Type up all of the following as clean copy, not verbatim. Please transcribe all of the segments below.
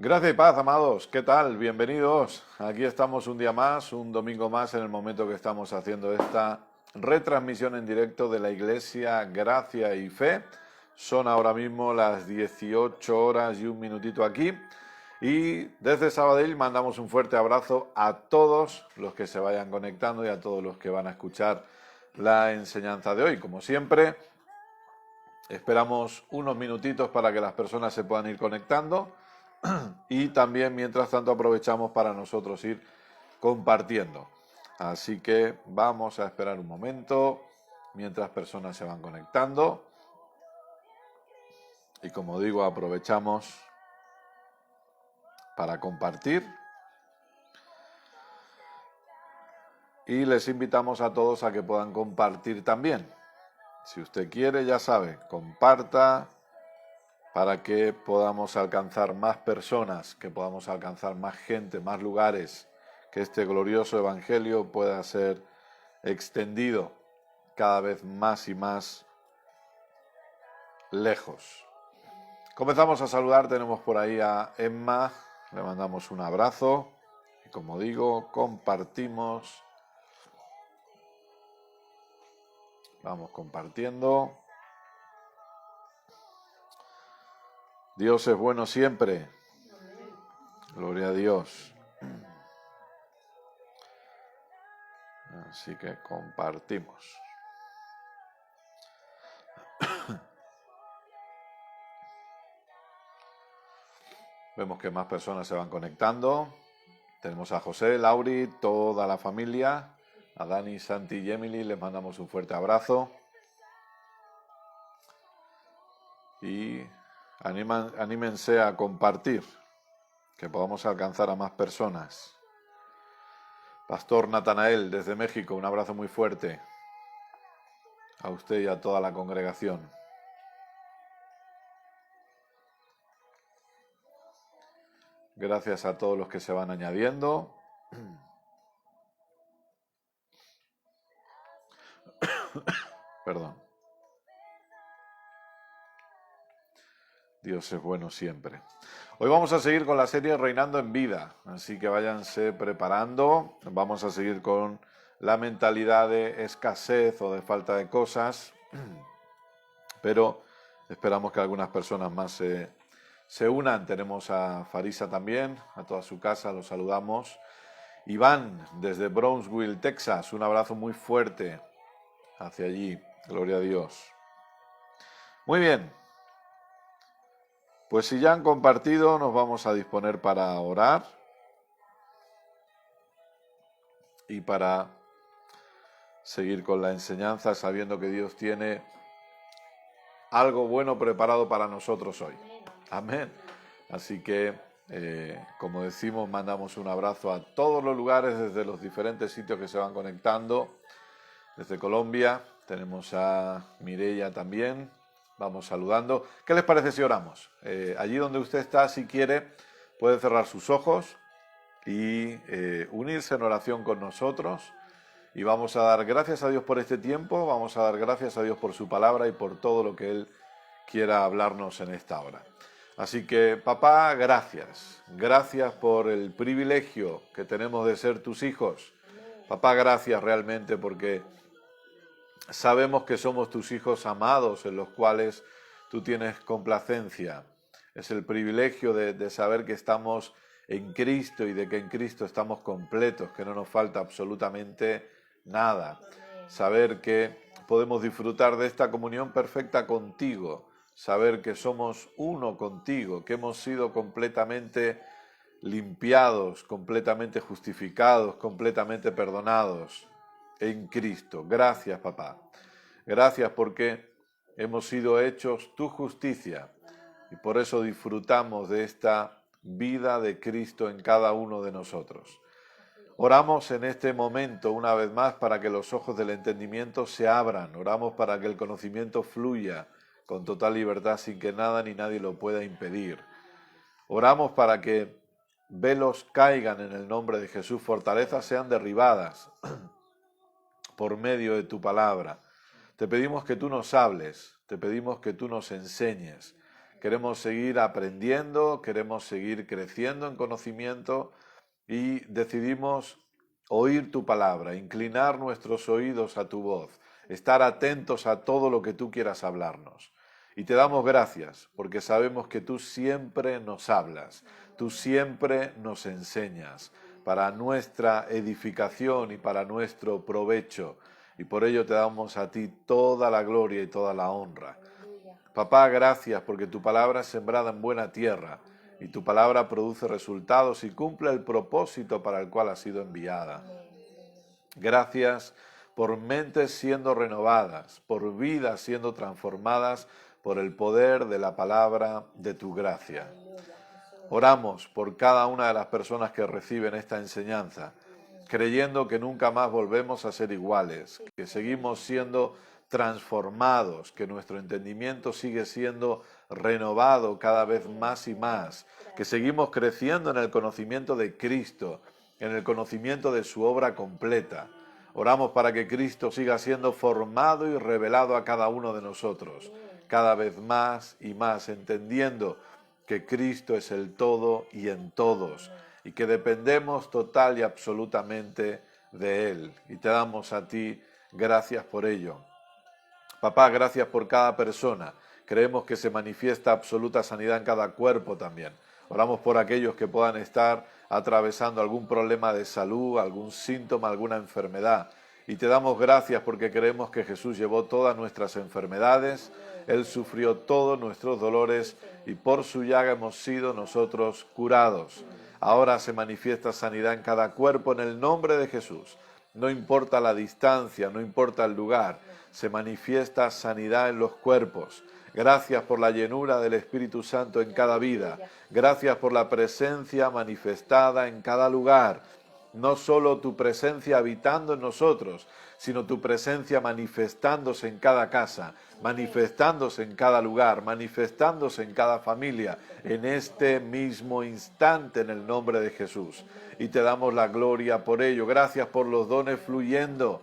Gracias y paz, amados. ¿Qué tal? Bienvenidos. Aquí estamos un día más, un domingo más, en el momento que estamos haciendo esta retransmisión en directo de la Iglesia Gracia y Fe. Son ahora mismo las 18 horas y un minutito aquí. Y desde Sabadell mandamos un fuerte abrazo a todos los que se vayan conectando y a todos los que van a escuchar la enseñanza de hoy. Como siempre, esperamos unos minutitos para que las personas se puedan ir conectando. Y también, mientras tanto, aprovechamos para nosotros ir compartiendo. Así que vamos a esperar un momento mientras personas se van conectando. Y como digo, aprovechamos para compartir. Y les invitamos a todos a que puedan compartir también. Si usted quiere, ya sabe, comparta para que podamos alcanzar más personas, que podamos alcanzar más gente, más lugares, que este glorioso evangelio pueda ser extendido cada vez más y más lejos. Comenzamos a saludar, tenemos por ahí a Emma, le mandamos un abrazo y como digo, compartimos, vamos compartiendo. Dios es bueno siempre. Gloria a Dios. Así que compartimos. Vemos que más personas se van conectando. Tenemos a José, Lauri, toda la familia. A Dani, Santi y Emily les mandamos un fuerte abrazo. Y anímense a compartir, que podamos alcanzar a más personas. Pastor Natanael, desde México, un abrazo muy fuerte a usted y a toda la congregación. Gracias a todos los que se van añadiendo. Perdón. Dios es bueno siempre. Hoy vamos a seguir con la serie Reinando en Vida, así que váyanse preparando. Vamos a seguir con la mentalidad de escasez o de falta de cosas, pero esperamos que algunas personas más se unan. Tenemos a Farisa también, a toda su casa, los saludamos. Iván, desde Brownsville, Texas, un abrazo muy fuerte hacia allí. Gloria a Dios. Muy bien. Pues si ya han compartido, nos vamos a disponer para orar y para seguir con la enseñanza, sabiendo que Dios tiene algo bueno preparado para nosotros hoy. Amén. Así que, como decimos, mandamos un abrazo a todos los lugares, desde los diferentes sitios que se van conectando. Desde Colombia tenemos a Mireia también. Vamos saludando. ¿Qué les parece si oramos? Allí donde usted está, si quiere, puede cerrar sus ojos y unirse en oración con nosotros. Y vamos a dar gracias a Dios por este tiempo, vamos a dar gracias a Dios por su palabra y por todo lo que Él quiera hablarnos en esta hora. Así que, papá, gracias. Gracias por el privilegio que tenemos de ser tus hijos. Papá, gracias realmente porque sabemos que somos tus hijos amados en los cuales tú tienes complacencia. Es el privilegio de saber que estamos en Cristo y de que en Cristo estamos completos, que no nos falta absolutamente nada. Saber que podemos disfrutar de esta comunión perfecta contigo. Saber que somos uno contigo, que hemos sido completamente limpiados, completamente justificados, completamente perdonados en Cristo. Gracias, papá. Gracias porque hemos sido hechos tu justicia y por eso disfrutamos de esta vida de Cristo en cada uno de nosotros. Oramos en este momento una vez más para que los ojos del entendimiento se abran. Oramos para que el conocimiento fluya con total libertad sin que nada ni nadie lo pueda impedir. Oramos para que velos caigan en el nombre de Jesús, fortalezas sean derribadas por medio de tu palabra. Te pedimos que tú nos hables, te pedimos que tú nos enseñes, Queremos seguir aprendiendo, queremos seguir creciendo en conocimiento y decidimos oír tu palabra, inclinar nuestros oídos a tu voz, estar atentos a todo lo que tú quieras hablarnos. Y te damos gracias porque sabemos que tú siempre nos hablas, tú siempre nos enseñas para nuestra edificación y para nuestro provecho. Y por ello te damos a ti toda la gloria y toda la honra. Papá, gracias porque tu palabra es sembrada en buena tierra y tu palabra produce resultados y cumple el propósito para el cual ha sido enviada. Gracias por mentes siendo renovadas, por vidas siendo transformadas por el poder de la palabra de tu gracia. Oramos por cada una de las personas que reciben esta enseñanza, creyendo que nunca más volvemos a ser iguales, que seguimos siendo transformados, que nuestro entendimiento sigue siendo renovado cada vez más y más, que seguimos creciendo en el conocimiento de Cristo, en el conocimiento de su obra completa. Oramos para que Cristo siga siendo formado y revelado a cada uno de nosotros, cada vez más y más, entendiendo que Cristo es el todo y en todos, y que dependemos total y absolutamente de Él. Y te damos a ti gracias por ello. Papá, gracias por cada persona. Creemos que se manifiesta absoluta sanidad en cada cuerpo también. Oramos por aquellos que puedan estar atravesando algún problema de salud, algún síntoma, alguna enfermedad. Y te damos gracias porque creemos que Jesús llevó todas nuestras enfermedades, Él sufrió todos nuestros dolores y por su llaga hemos sido nosotros curados. Ahora se manifiesta sanidad en cada cuerpo en el nombre de Jesús. No importa la distancia, no importa el lugar, se manifiesta sanidad en los cuerpos. Gracias por la llenura del Espíritu Santo en cada vida. Gracias por la presencia manifestada en cada lugar. No solo tu presencia habitando en nosotros, sino tu presencia manifestándose en cada casa, manifestándose en cada lugar, manifestándose en cada familia, en este mismo instante en el nombre de Jesús. Y te damos la gloria por ello. Gracias por los dones fluyendo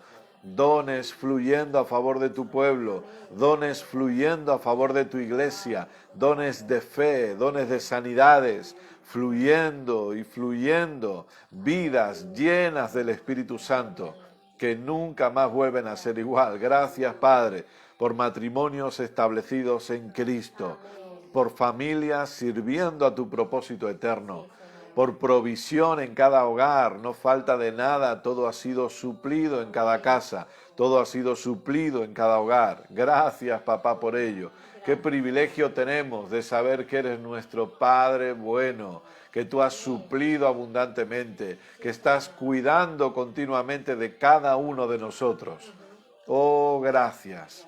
a favor de tu pueblo, dones fluyendo a favor de tu iglesia, dones de fe, dones de sanidades, fluyendo y fluyendo, vidas llenas del Espíritu Santo, que nunca más vuelven a ser igual. Gracias, Padre, por matrimonios establecidos en Cristo, por familias sirviendo a tu propósito eterno, por provisión en cada hogar, no falta de nada, todo ha sido suplido en cada casa, todo ha sido suplido en cada hogar. Gracias, papá, por ello. Qué privilegio tenemos de saber que eres nuestro Padre bueno, que tú has suplido abundantemente, que estás cuidando continuamente de cada uno de nosotros. Oh, gracias.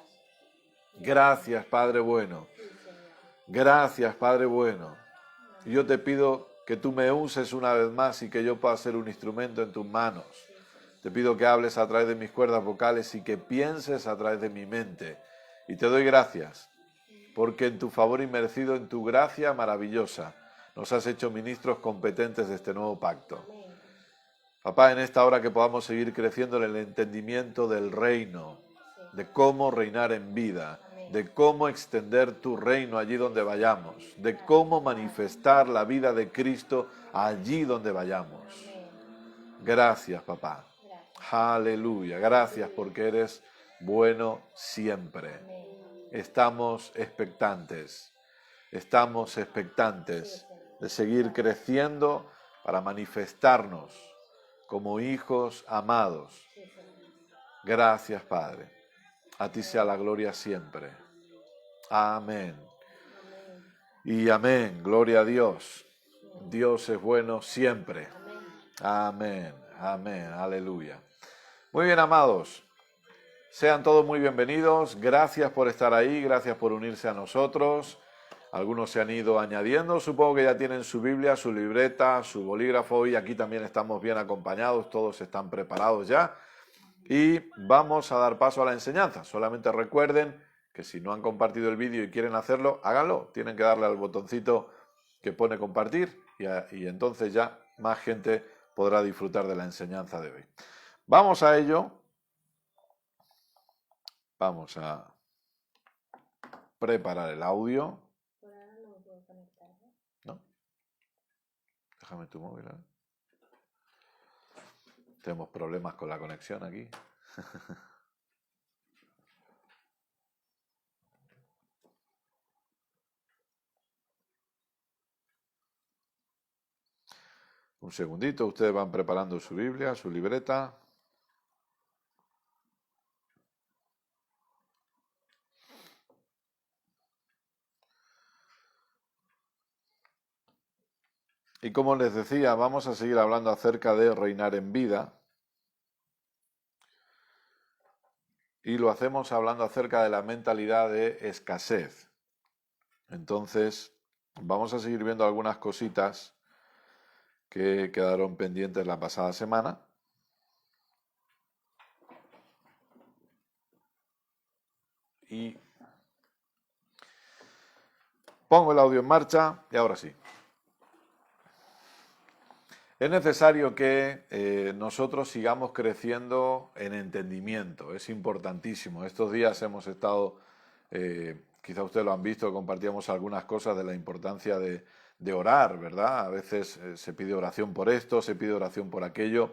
Gracias, Padre bueno. Gracias, Padre bueno. Y yo te pido que tú me uses una vez más y que yo pueda ser un instrumento en tus manos. Te pido que hables a través de mis cuerdas vocales y que pienses a través de mi mente. Y te doy gracias, porque en tu favor inmerecido, en tu gracia maravillosa, nos has hecho ministros competentes de este nuevo pacto. Papá, en esta hora que podamos seguir creciendo en el entendimiento del reino, de cómo reinar en vida, de cómo extender tu reino allí donde vayamos, de cómo manifestar la vida de Cristo allí donde vayamos. Gracias, papá. Aleluya. Gracias porque eres bueno siempre. Estamos expectantes de seguir creciendo para manifestarnos como hijos amados. Gracias, Padre. A ti sea la gloria siempre. Amén. Y amén. Gloria a Dios. Dios es bueno siempre. Amén. Amén. Aleluya. Muy bien, amados. Sean todos muy bienvenidos. Gracias por estar ahí. Gracias por unirse a nosotros. Algunos se han ido añadiendo. Supongo que ya tienen su Biblia, su libreta, su bolígrafo. Y aquí también estamos bien acompañados. Todos están preparados ya. Y vamos a dar paso a la enseñanza. Solamente recuerden que si no han compartido el vídeo y quieren hacerlo, háganlo. Tienen que darle al botoncito que pone compartir y entonces ya más gente podrá disfrutar de la enseñanza de hoy. Vamos a ello. Vamos a preparar el audio. Déjame tu móvil. Tenemos problemas con la conexión aquí. Un segundito, ustedes van preparando su Biblia, su libreta. Y como les decía, vamos a seguir hablando acerca de reinar en vida. Y lo hacemos hablando acerca de la mentalidad de escasez. Entonces, vamos a seguir viendo algunas cositas que quedaron pendientes la pasada semana. Y pongo el audio en marcha y ahora sí. Es necesario que nosotros sigamos creciendo en entendimiento, es importantísimo. Estos días hemos estado, quizá ustedes lo han visto, compartíamos algunas cosas de la importancia de orar, ¿verdad? A veces se pide oración por esto, se pide oración por aquello,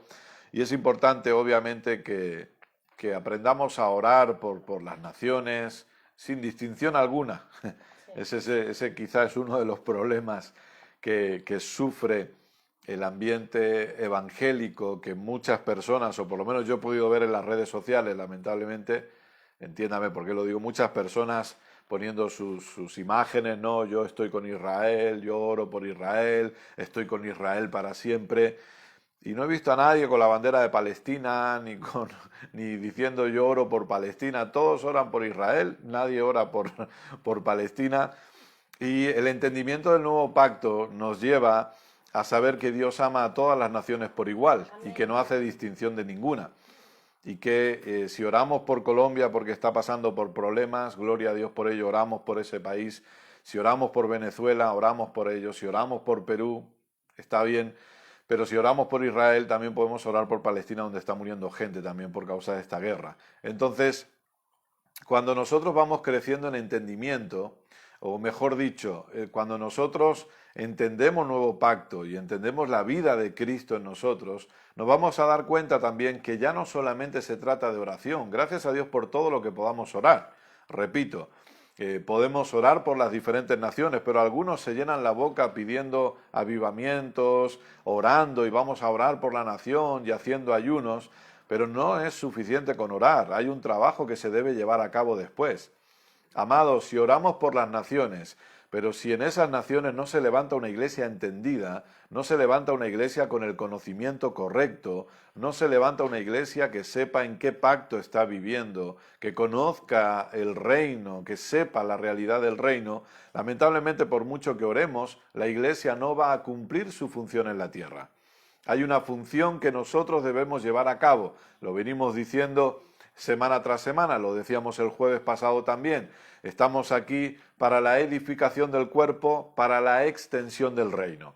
y es importante obviamente que aprendamos a orar por las naciones sin distinción alguna. Sí. Ese quizá es uno de los problemas que sufre el ambiente evangélico, que muchas personas, o por lo menos yo he podido ver en las redes sociales, lamentablemente, entiéndame por qué lo digo, muchas personas poniendo sus imágenes, no, yo estoy con Israel, yo oro por Israel, estoy con Israel para siempre, y no he visto a nadie con la bandera de Palestina, ni diciendo yo oro por Palestina, todos oran por Israel, nadie ora por Palestina, y el entendimiento del nuevo pacto nos lleva a saber que Dios ama a todas las naciones por igual. Amén. Y que no hace distinción de ninguna. Y que si oramos por Colombia porque está pasando por problemas, gloria a Dios por ello, oramos por ese país. Si oramos por Venezuela, oramos por ellos. Si oramos por Perú, está bien. Pero si oramos por Israel, también podemos orar por Palestina, donde está muriendo gente también por causa de esta guerra. Entonces, cuando nosotros vamos creciendo en entendimiento, o mejor dicho, cuando nosotros entendemos nuevo pacto y entendemos la vida de Cristo en nosotros, nos vamos a dar cuenta también que ya no solamente se trata de oración, gracias a Dios por todo lo que podamos orar. Repito, podemos orar por las diferentes naciones, pero algunos se llenan la boca pidiendo avivamientos, orando y vamos a orar por la nación y haciendo ayunos, pero no es suficiente con orar, hay un trabajo que se debe llevar a cabo después. Amados, si oramos por las naciones, pero si en esas naciones no se levanta una iglesia entendida, no se levanta una iglesia con el conocimiento correcto, no se levanta una iglesia que sepa en qué pacto está viviendo, que conozca el reino, que sepa la realidad del reino, lamentablemente por mucho que oremos, la iglesia no va a cumplir su función en la tierra. Hay una función que nosotros debemos llevar a cabo, lo venimos diciendo semana tras semana, lo decíamos el jueves pasado también. Estamos aquí para la edificación del cuerpo, para la extensión del reino.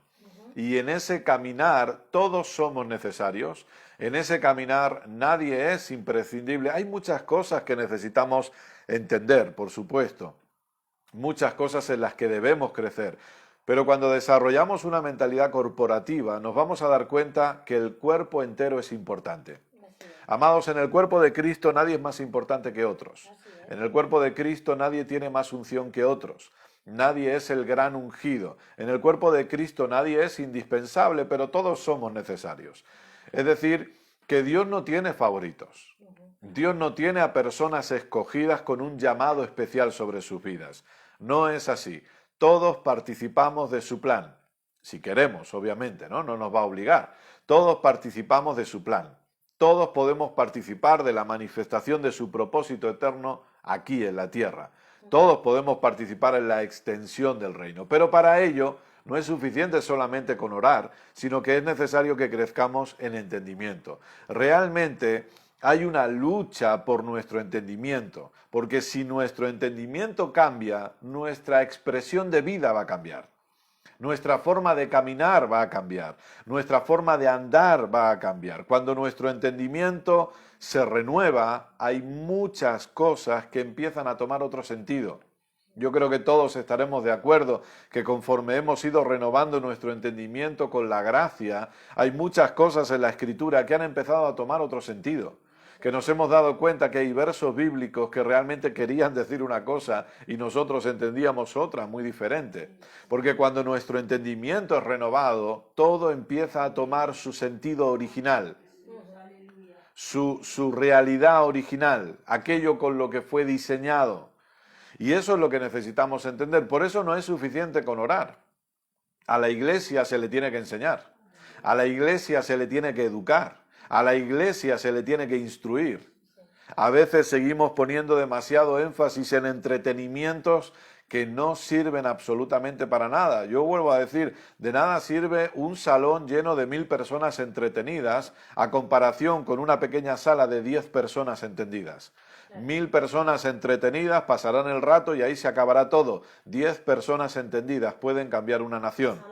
Y en ese caminar todos somos necesarios, en ese caminar nadie es imprescindible. Hay muchas cosas que necesitamos entender, por supuesto, muchas cosas en las que debemos crecer. Pero cuando desarrollamos una mentalidad corporativa, nos vamos a dar cuenta que el cuerpo entero es importante. Amados, en el cuerpo de Cristo nadie es más importante que otros. En el cuerpo de Cristo nadie tiene más unción que otros. Nadie es el gran ungido. En el cuerpo de Cristo nadie es indispensable, pero todos somos necesarios. Es decir, que Dios no tiene favoritos. Dios no tiene a personas escogidas con un llamado especial sobre sus vidas. No es así. Todos participamos de su plan. Si queremos, obviamente, ¿no? No nos va a obligar. Todos participamos de su plan. Todos podemos participar de la manifestación de su propósito eterno aquí en la tierra. Todos podemos participar en la extensión del reino. Pero para ello no es suficiente solamente con orar, sino que es necesario que crezcamos en entendimiento. Realmente hay una lucha por nuestro entendimiento, porque si nuestro entendimiento cambia, nuestra expresión de vida va a cambiar. Nuestra forma de caminar va a cambiar, nuestra forma de andar va a cambiar. Cuando nuestro entendimiento se renueva, hay muchas cosas que empiezan a tomar otro sentido. Yo creo que todos estaremos de acuerdo que conforme hemos ido renovando nuestro entendimiento con la gracia, hay muchas cosas en la Escritura que han empezado a tomar otro sentido, que nos hemos dado cuenta que hay versos bíblicos que realmente querían decir una cosa y nosotros entendíamos otra muy diferente. Porque cuando nuestro entendimiento es renovado, todo empieza a tomar su sentido original, su realidad original, aquello con lo que fue diseñado. Y eso es lo que necesitamos entender. Por eso no es suficiente con orar. A la iglesia se le tiene que enseñar. A la iglesia se le tiene que educar. A la iglesia se le tiene que instruir. A veces seguimos poniendo demasiado énfasis en entretenimientos que no sirven absolutamente para nada. Yo vuelvo a decir, de nada sirve un salón lleno de 1000 personas entretenidas a comparación con una pequeña sala de 10 personas entendidas. 1000 personas entretenidas pasarán el rato y ahí se acabará todo. 10 personas entendidas pueden cambiar una nación.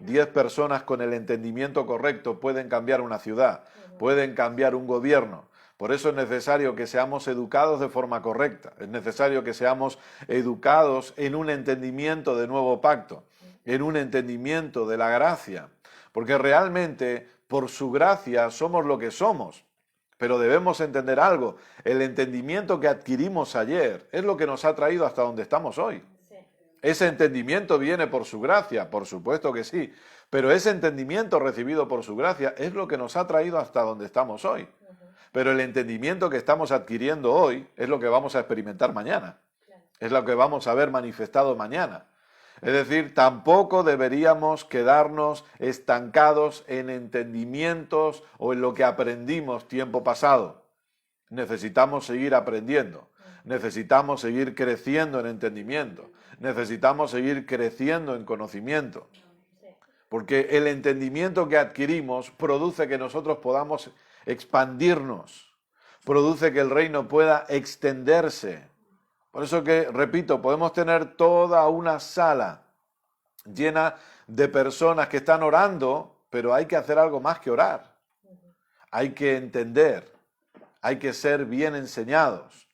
10 personas con el entendimiento correcto pueden cambiar una ciudad, pueden cambiar un gobierno. Por eso es necesario que seamos educados de forma correcta, es necesario que seamos educados en un entendimiento de nuevo pacto, en un entendimiento de la gracia, porque realmente por su gracia somos lo que somos. Pero debemos entender algo, el entendimiento que adquirimos ayer es lo que nos ha traído hasta donde estamos hoy. Ese entendimiento viene por su gracia, por supuesto que sí, pero ese entendimiento recibido por su gracia es lo que nos ha traído hasta donde estamos hoy. Pero el entendimiento que estamos adquiriendo hoy es lo que vamos a experimentar mañana, es lo que vamos a ver manifestado mañana. Es decir, tampoco deberíamos quedarnos estancados en entendimientos o en lo que aprendimos tiempo pasado. Necesitamos seguir aprendiendo, necesitamos seguir creciendo en entendimiento, necesitamos seguir creciendo en conocimiento. Porque el entendimiento que adquirimos produce que nosotros podamos expandirnos, produce que el reino pueda extenderse. Por eso que, repito, podemos tener toda una sala llena de personas que están orando, pero hay que hacer algo más que orar. Hay que entender, hay que ser bien enseñados.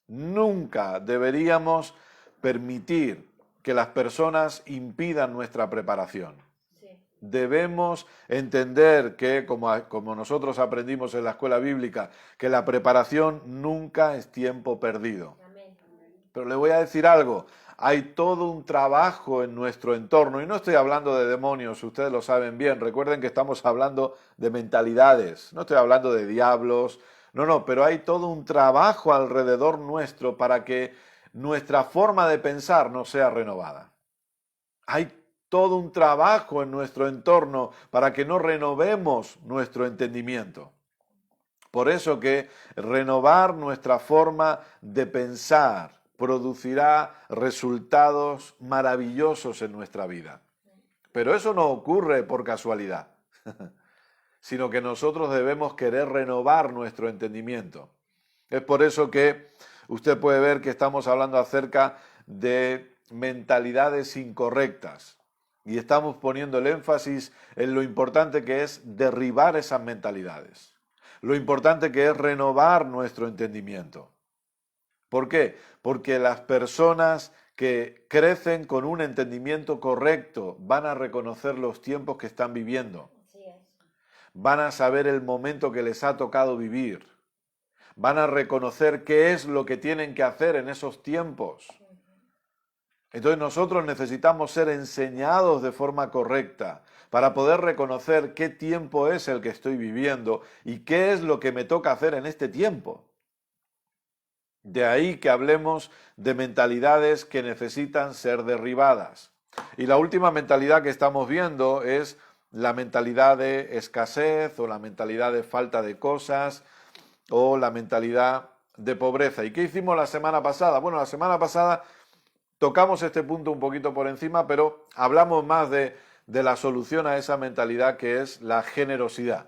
Nunca deberíamos permitir que las personas impidan nuestra preparación. Debemos entender que, como nosotros aprendimos en la escuela bíblica, que la preparación nunca es tiempo perdido. Pero le voy a decir algo, hay todo un trabajo en nuestro entorno, y no estoy hablando de demonios, ustedes lo saben bien, recuerden que estamos hablando de mentalidades, no estoy hablando de diablos, no, pero hay todo un trabajo alrededor nuestro para que nuestra forma de pensar no sea renovada. Hay todo un trabajo en nuestro entorno para que no renovemos nuestro entendimiento. Por eso que renovar nuestra forma de pensar producirá resultados maravillosos en nuestra vida. Pero eso no ocurre por casualidad, sino que nosotros debemos querer renovar nuestro entendimiento. Es por eso que usted puede ver que estamos hablando acerca de mentalidades incorrectas y estamos poniendo el énfasis en lo importante que es derribar esas mentalidades, lo importante que es renovar nuestro entendimiento. ¿Por qué? Porque las personas que crecen con un entendimiento correcto van a reconocer los tiempos que están viviendo. Van a saber el momento que les ha tocado vivir. Van a reconocer qué es lo que tienen que hacer en esos tiempos. Entonces nosotros necesitamos ser enseñados de forma correcta para poder reconocer qué tiempo es el que estoy viviendo y qué es lo que me toca hacer en este tiempo. De ahí que hablemos de mentalidades que necesitan ser derribadas. Y la última mentalidad que estamos viendo es la mentalidad de escasez o la mentalidad de falta de cosas o la mentalidad de pobreza. ¿Y qué hicimos la semana pasada? Bueno, la semana pasada tocamos este punto un poquito por encima, pero hablamos más de la solución a esa mentalidad que es la generosidad.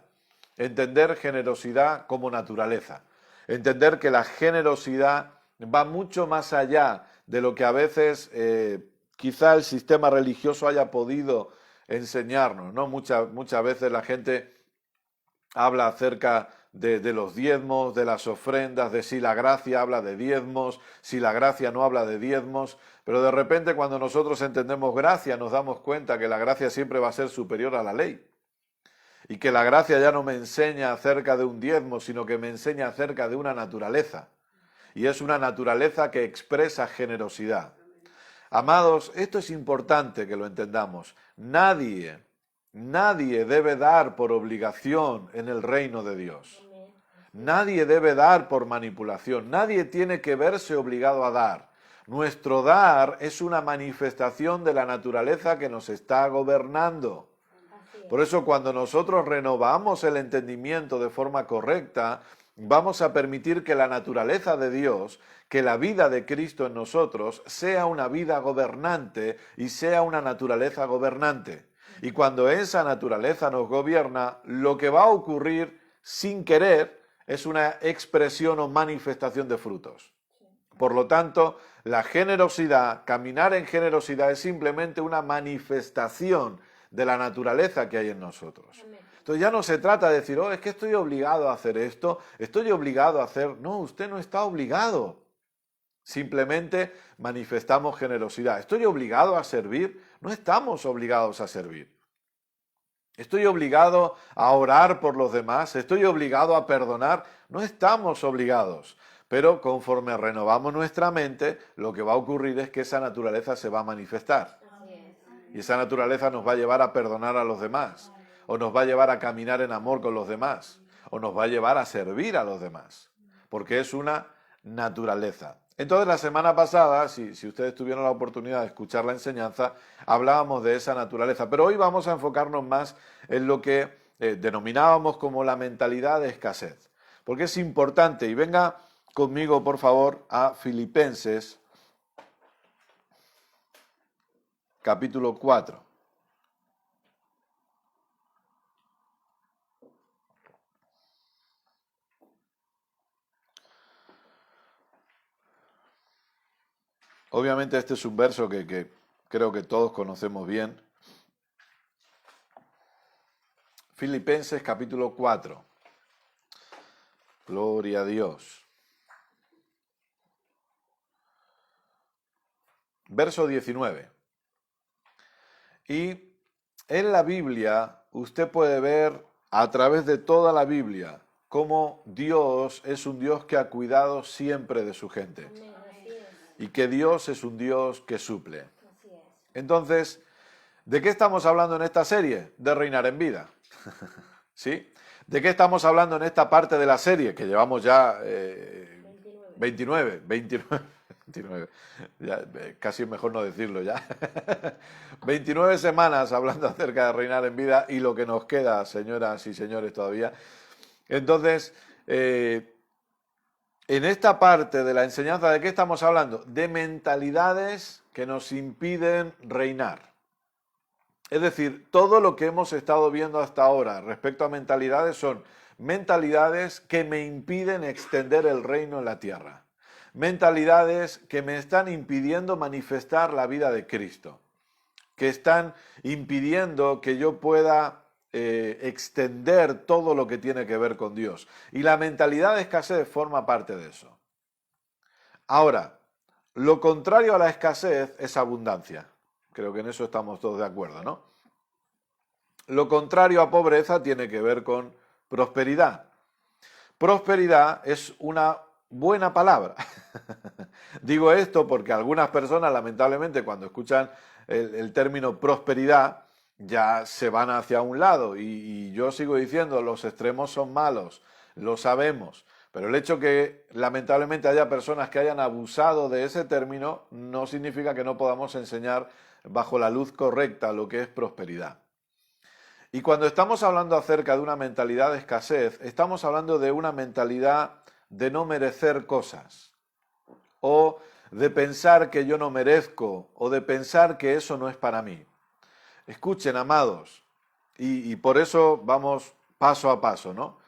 Entender generosidad como naturaleza. Entender que la generosidad va mucho más allá de lo que a veces quizá el sistema religioso haya podido enseñarnos, ¿no? Muchas veces la gente habla acerca de los diezmos, de las ofrendas, de si la gracia habla de diezmos, si la gracia no habla de diezmos, pero de repente cuando nosotros entendemos gracia nos damos cuenta que la gracia siempre va a ser superior a la ley. Y que la gracia ya no me enseña acerca de un diezmo, sino que me enseña acerca de una naturaleza. Y es una naturaleza que expresa generosidad. Amados, esto es importante que lo entendamos. Nadie debe dar por obligación en el reino de Dios. Nadie debe dar por manipulación. Nadie tiene que verse obligado a dar. Nuestro dar es una manifestación de la naturaleza que nos está gobernando. Por eso cuando nosotros renovamos el entendimiento de forma correcta, vamos a permitir que la naturaleza de Dios, que la vida de Cristo en nosotros, sea una vida gobernante y sea una naturaleza gobernante. Y cuando esa naturaleza nos gobierna, lo que va a ocurrir sin querer es una expresión o manifestación de frutos. Por lo tanto, la generosidad, caminar en generosidad es simplemente una manifestación de la naturaleza que hay en nosotros. Entonces ya no se trata de decir, es que estoy obligado a hacer esto, estoy obligado a hacer... No, usted no está obligado. Simplemente manifestamos generosidad. ¿Estoy obligado a servir? No estamos obligados a servir. ¿Estoy obligado a orar por los demás? ¿Estoy obligado a perdonar? No estamos obligados. Pero conforme renovamos nuestra mente, lo que va a ocurrir es que esa naturaleza se va a manifestar. Y esa naturaleza nos va a llevar a perdonar a los demás, o nos va a llevar a caminar en amor con los demás, o nos va a llevar a servir a los demás, porque es una naturaleza. Entonces la semana pasada, si ustedes tuvieron la oportunidad de escuchar la enseñanza, hablábamos de esa naturaleza, pero hoy vamos a enfocarnos más en lo que denominábamos como la mentalidad de escasez, porque es importante, y venga conmigo por favor a Filipenses, capítulo 4. Obviamente este es un verso que creo que todos conocemos bien. Filipenses capítulo 4. Gloria a Dios. Verso 19. Y en la Biblia usted puede ver a través de toda la Biblia cómo Dios es un Dios que ha cuidado siempre de su gente. Y que Dios es un Dios que suple. Entonces, ¿de qué estamos hablando en esta serie? De reinar en vida. ¿Sí? ¿De qué estamos hablando en esta parte de la serie? Que llevamos ya 29. Ya, casi es mejor no decirlo ya. 29 semanas hablando acerca de reinar en vida y lo que nos queda, señoras y señores, todavía. Entonces, en esta parte de la enseñanza, ¿de qué estamos hablando? De mentalidades que nos impiden reinar. Es decir, todo lo que hemos estado viendo hasta ahora respecto a mentalidades son mentalidades que me impiden extender el reino en la tierra. Mentalidades que me están impidiendo manifestar la vida de Cristo. Que están impidiendo que yo pueda extender todo lo que tiene que ver con Dios. Y la mentalidad de escasez forma parte de eso. Ahora, lo contrario a la escasez es abundancia. Creo que en eso estamos todos de acuerdo, ¿no? Lo contrario a pobreza tiene que ver con prosperidad. Prosperidad es una buena palabra. Digo esto porque algunas personas, lamentablemente, cuando escuchan el término prosperidad, ya se van hacia un lado. Y yo sigo diciendo, los extremos son malos, lo sabemos. Pero el hecho que lamentablemente haya personas que hayan abusado de ese término no significa que no podamos enseñar bajo la luz correcta lo que es prosperidad. Y cuando estamos hablando acerca de una mentalidad de escasez, estamos hablando de una mentalidad de no merecer cosas, o de pensar que yo no merezco, o de pensar que eso no es para mí. Escuchen, amados, y por eso vamos paso a paso, ¿no?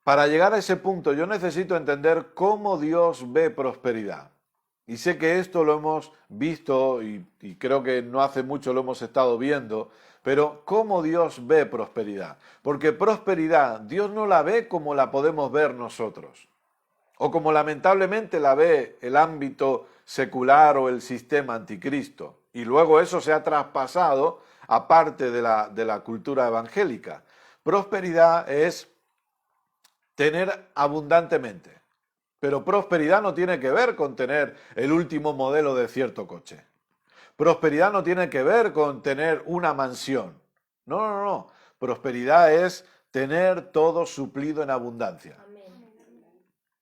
Para llegar a ese punto yo necesito entender cómo Dios ve prosperidad. Y sé que esto lo hemos visto y creo que no hace mucho lo hemos estado viendo, Pero ¿cómo Dios ve prosperidad? Porque prosperidad Dios no la ve como la podemos ver nosotros, o como lamentablemente la ve el ámbito secular o el sistema anticristo. Y luego eso se ha traspasado a parte de la cultura evangélica. Prosperidad es tener abundantemente. Pero prosperidad no tiene que ver con tener el último modelo de cierto coche. Prosperidad no tiene que ver con tener una mansión. No, no, no. Prosperidad es tener todo suplido en abundancia.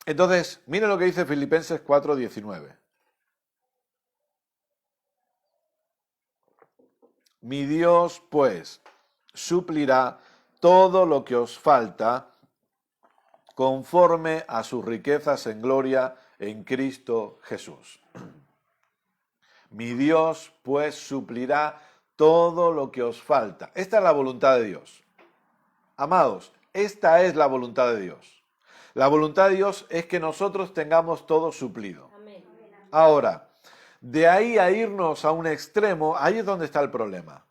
Entonces, miren lo que dice Filipenses 4:19. Mi Dios, pues, suplirá todo lo que os falta conforme a sus riquezas en gloria en Cristo Jesús. Mi Dios, pues, suplirá todo lo que os falta. Esta es la voluntad de Dios. Amados, esta es la voluntad de Dios. La voluntad de Dios es que nosotros tengamos todo suplido. Amén. Ahora, de ahí a irnos a un extremo, ahí es donde está el problema.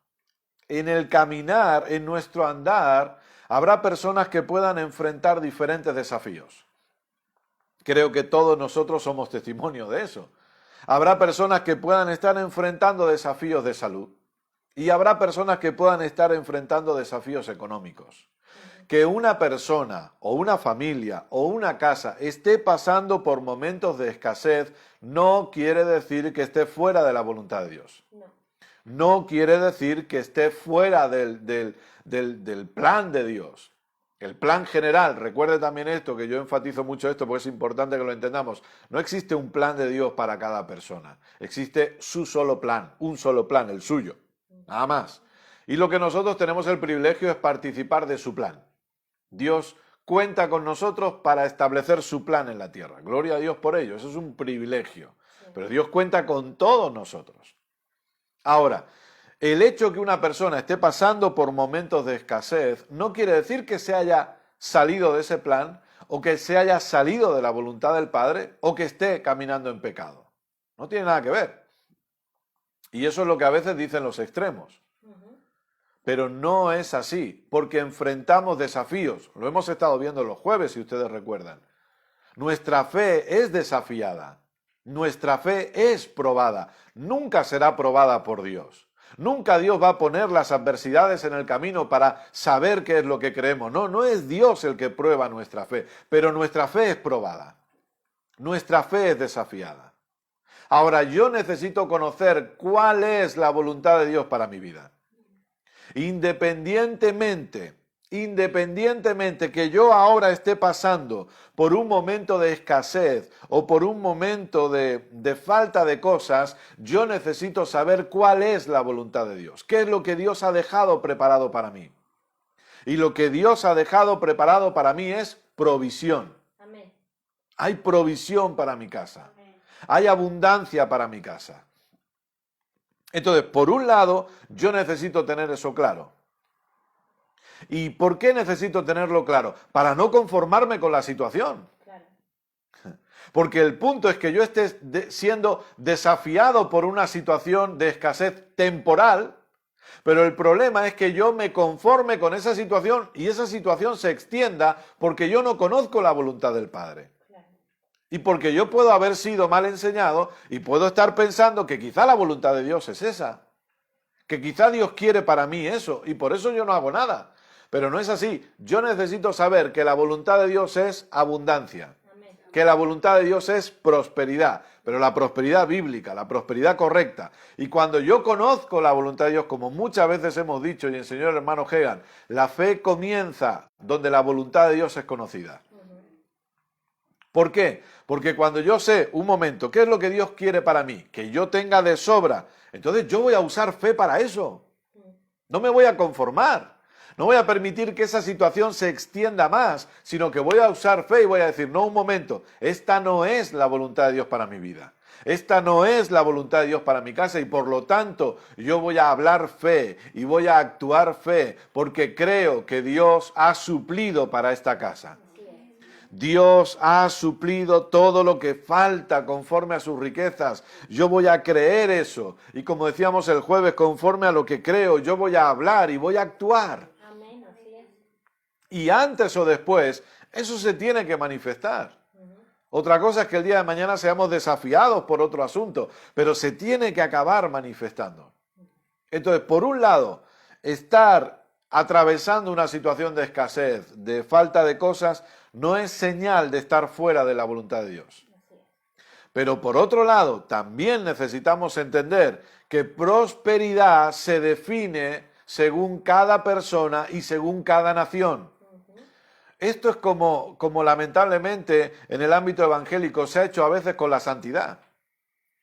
En el caminar, en nuestro andar, habrá personas que puedan enfrentar diferentes desafíos. Creo que todos nosotros somos testimonio de eso. Habrá personas que puedan estar enfrentando desafíos de salud y habrá personas que puedan estar enfrentando desafíos económicos. Que una persona o una familia o una casa esté pasando por momentos de escasez no quiere decir que esté fuera de la voluntad de Dios. No quiere decir que esté fuera del plan de Dios. El plan general, recuerde también esto, que yo enfatizo mucho esto porque es importante que lo entendamos. No existe un plan de Dios para cada persona. Existe su solo plan, un solo plan, el suyo. Nada más. Y lo que nosotros tenemos el privilegio es participar de su plan. Dios cuenta con nosotros para establecer su plan en la tierra. Gloria a Dios por ello, eso es un privilegio. Pero Dios cuenta con todos nosotros. Ahora, el hecho que una persona esté pasando por momentos de escasez no quiere decir que se haya salido de ese plan o que se haya salido de la voluntad del Padre o que esté caminando en pecado. No tiene nada que ver. Y eso es lo que a veces dicen los extremos. Pero no es así, porque enfrentamos desafíos. Lo hemos estado viendo los jueves, si ustedes recuerdan. Nuestra fe es desafiada. Nuestra fe es probada. Nunca será probada por Dios. Nunca Dios va a poner las adversidades en el camino para saber qué es lo que creemos. No, no es Dios el que prueba nuestra fe, pero nuestra fe es probada. Nuestra fe es desafiada. Ahora, yo necesito conocer cuál es la voluntad de Dios para mi vida. Independientemente que yo ahora esté pasando por un momento de escasez o por un momento de falta de cosas, yo necesito saber cuál es la voluntad de Dios. ¿Qué es lo que Dios ha dejado preparado para mí? Y lo que Dios ha dejado preparado para mí es provisión. Amén. Hay provisión para mi casa. Amén. Hay abundancia para mi casa. Entonces, por un lado, yo necesito tener eso claro. ¿Y por qué necesito tenerlo claro? Para no conformarme con la situación. Claro. Porque el punto es que yo esté siendo desafiado por una situación de escasez temporal, pero el problema es que yo me conforme con esa situación y esa situación se extienda porque yo no conozco la voluntad del Padre. Y porque yo puedo haber sido mal enseñado y puedo estar pensando que quizá la voluntad de Dios es esa. Que quizá Dios quiere para mí eso y por eso yo no hago nada. Pero no es así. Yo necesito saber que la voluntad de Dios es abundancia. Amén. Que la voluntad de Dios es prosperidad. Pero la prosperidad bíblica, la prosperidad correcta. Y cuando yo conozco la voluntad de Dios, como muchas veces hemos dicho y enseñó el hermano Hegan, la fe comienza donde la voluntad de Dios es conocida. ¿Por qué? Porque cuando yo sé, un momento, ¿qué es lo que Dios quiere para mí? Que yo tenga de sobra. Entonces yo voy a usar fe para eso. No me voy a conformar. No voy a permitir que esa situación se extienda más, sino que voy a usar fe y voy a decir, no, un momento, esta no es la voluntad de Dios para mi vida. Esta no es la voluntad de Dios para mi casa y por lo tanto yo voy a hablar fe y voy a actuar fe porque creo que Dios ha suplido para esta casa. Dios ha suplido todo lo que falta conforme a sus riquezas. Yo voy a creer eso. Y como decíamos el jueves, conforme a lo que creo, yo voy a hablar y voy a actuar. Amén, así es. Y antes o después, eso se tiene que manifestar. Otra cosa es que el día de mañana seamos desafiados por otro asunto, pero se tiene que acabar manifestando. Entonces, por un lado, estar atravesando una situación de escasez, de falta de cosas, no es señal de estar fuera de la voluntad de Dios. Pero por otro lado, también necesitamos entender que prosperidad se define según cada persona y según cada nación. Esto es como lamentablemente en el ámbito evangélico se ha hecho a veces con la santidad,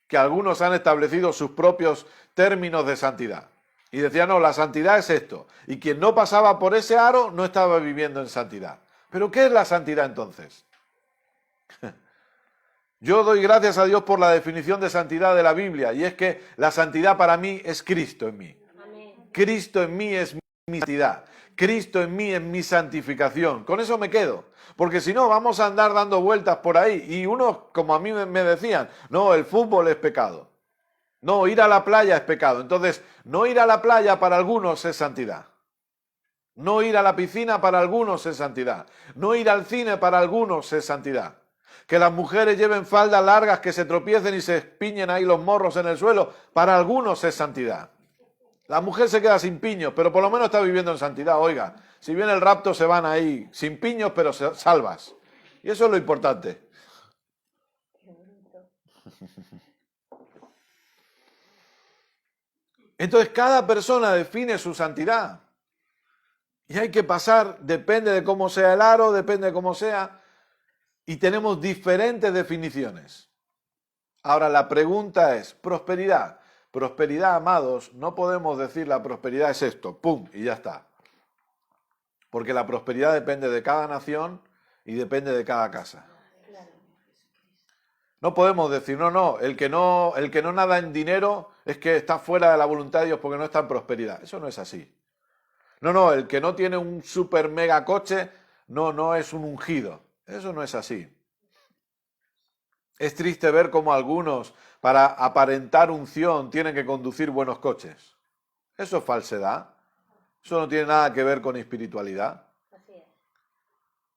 que algunos han establecido sus propios términos de santidad. Y decían, no, la santidad es esto. Y quien no pasaba por ese aro no estaba viviendo en santidad. ¿Pero qué es la santidad entonces? Yo doy gracias a Dios por la definición de santidad de la Biblia, y es que la santidad para mí es Cristo en mí. Amén. Cristo en mí es mi santidad. Cristo en mí es mi santificación. Con eso me quedo. Porque si no, vamos a andar dando vueltas por ahí. Y unos, como a mí me decían, no, el fútbol es pecado. No, ir a la playa es pecado. Entonces, no ir a la playa para algunos es santidad. No ir a la piscina para algunos es santidad. No ir al cine para algunos es santidad. Que las mujeres lleven faldas largas, que se tropiecen y se espiñen ahí los morros en el suelo, para algunos es santidad. La mujer se queda sin piños, pero por lo menos está viviendo en santidad. Oiga, si viene el rapto se van ahí sin piños, pero salvas. Y eso es lo importante. Entonces cada persona define su santidad. Y hay que pasar, depende de cómo sea el aro, depende de cómo sea, y tenemos diferentes definiciones. Ahora la pregunta es, prosperidad. Prosperidad, amados, no podemos decir la prosperidad es esto, pum, y ya está. Porque la prosperidad depende de cada nación y depende de cada casa. No podemos decir, no, el que no nada en dinero es que está fuera de la voluntad de Dios porque no está en prosperidad. Eso no es así. No, el que no tiene un super mega coche no es un ungido. Eso no es así. Es triste ver cómo algunos, para aparentar unción, tienen que conducir buenos coches. Eso es falsedad. Eso no tiene nada que ver con espiritualidad. Así es.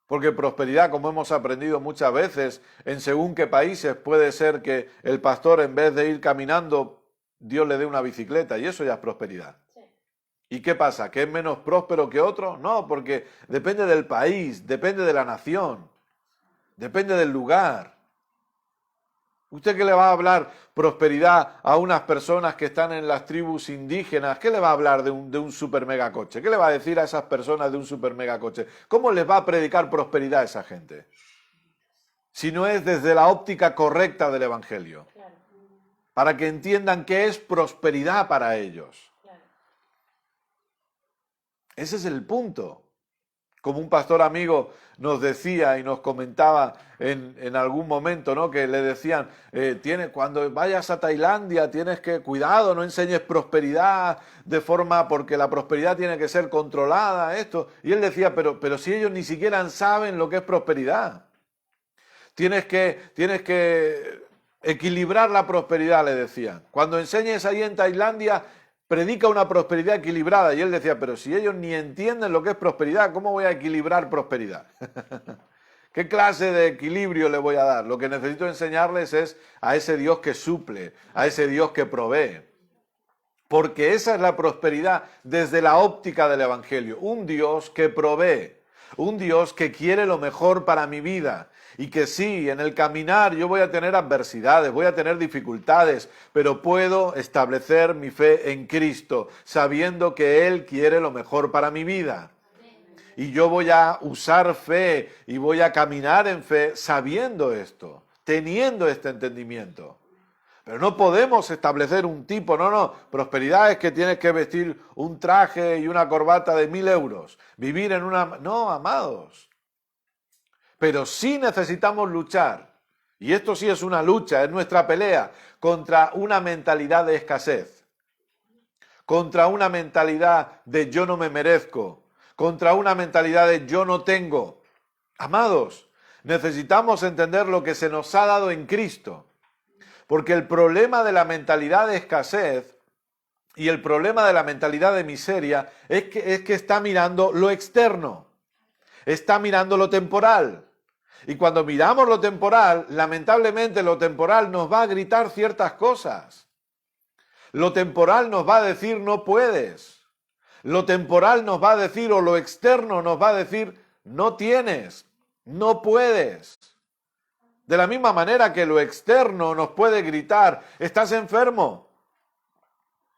Porque prosperidad, como hemos aprendido muchas veces, en según qué países puede ser que el pastor, en vez de ir caminando, Dios le dé una bicicleta, y eso ya es prosperidad. Sí. ¿Y qué pasa? ¿Que es menos próspero que otro? No, porque depende del país, depende de la nación, depende del lugar. ¿Usted qué le va a hablar prosperidad a unas personas que están en las tribus indígenas? ¿Qué le va a hablar de un super mega coche? ¿Qué le va a decir a esas personas de un super mega coche? ¿Cómo les va a predicar prosperidad a esa gente? Si no es desde la óptica correcta del Evangelio. Claro. Para que entiendan qué es prosperidad para ellos. Claro. Ese es el punto. Como un pastor amigo nos decía y nos comentaba en algún momento, ¿no? Que le decían, cuando vayas a Tailandia tienes que, cuidado, no enseñes prosperidad de forma, porque la prosperidad tiene que ser controlada, esto. Y él decía, pero si ellos ni siquiera saben lo que es prosperidad. Tienes que equilibrar la prosperidad, le decían. Cuando enseñes ahí en Tailandia, predica una prosperidad equilibrada. Y él decía, pero si ellos ni entienden lo que es prosperidad, ¿cómo voy a equilibrar prosperidad? ¿Qué clase de equilibrio le voy a dar? Lo que necesito enseñarles es a ese Dios que suple, a ese Dios que provee. Porque esa es la prosperidad desde la óptica del Evangelio. Un Dios que provee, un Dios que quiere lo mejor para mi vida. Y que sí, en el caminar yo voy a tener adversidades, voy a tener dificultades, pero puedo establecer mi fe en Cristo, sabiendo que Él quiere lo mejor para mi vida. Y yo voy a usar fe y voy a caminar en fe sabiendo esto, teniendo este entendimiento. Pero no podemos establecer un tipo, no, prosperidad es que tienes que vestir un traje y una corbata de 1.000 euros, vivir en una... No, amados. Pero sí necesitamos luchar, y esto sí es una lucha, es nuestra pelea, contra una mentalidad de escasez, contra una mentalidad de yo no me merezco, contra una mentalidad de yo no tengo. Amados, Necesitamos entender lo que se nos ha dado en Cristo. Porque el problema de la mentalidad de escasez y el problema de la mentalidad de miseria es que está mirando lo externo, está mirando lo temporal. Y cuando miramos lo temporal, lamentablemente lo temporal nos va a gritar ciertas cosas. Lo temporal nos va a decir no puedes. Lo temporal nos va a decir, o lo externo nos va a decir no tienes, no puedes. De la misma manera que lo externo nos puede gritar, estás enfermo.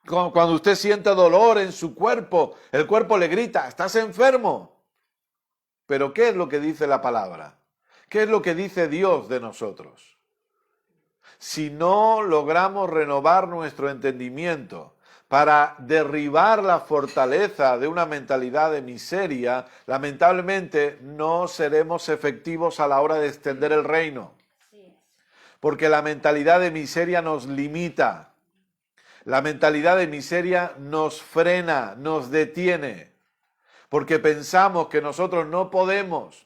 Cuando usted siente dolor en su cuerpo, el cuerpo le grita, estás enfermo. Pero ¿qué es lo que dice la palabra? ¿Qué es lo que dice Dios de nosotros? Si no logramos renovar nuestro entendimiento para derribar la fortaleza de una mentalidad de miseria, lamentablemente no seremos efectivos a la hora de extender el reino. Porque la mentalidad de miseria nos limita. La mentalidad de miseria nos frena, nos detiene. Porque pensamos que nosotros no podemos.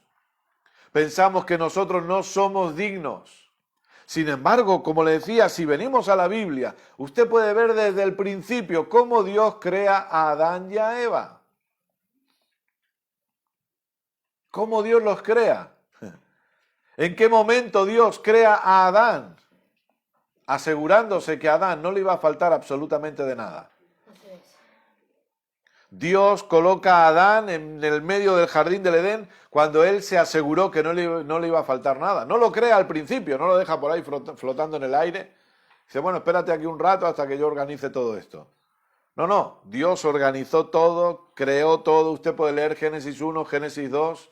Pensamos que nosotros no somos dignos. Sin embargo, como le decía, si venimos a la Biblia, usted puede ver desde el principio cómo Dios crea a Adán y a Eva. ¿Cómo Dios los crea? ¿En qué momento Dios crea a Adán? Asegurándose que a Adán no le iba a faltar absolutamente de nada. Dios coloca a Adán en el medio del jardín del Edén cuando él se aseguró que no le iba a faltar nada. No lo crea al principio, no lo deja por ahí flotando en el aire. Dice, bueno, espérate aquí un rato hasta que yo organice todo esto. No, Dios organizó todo, creó todo. Usted puede leer Génesis 1, Génesis 2.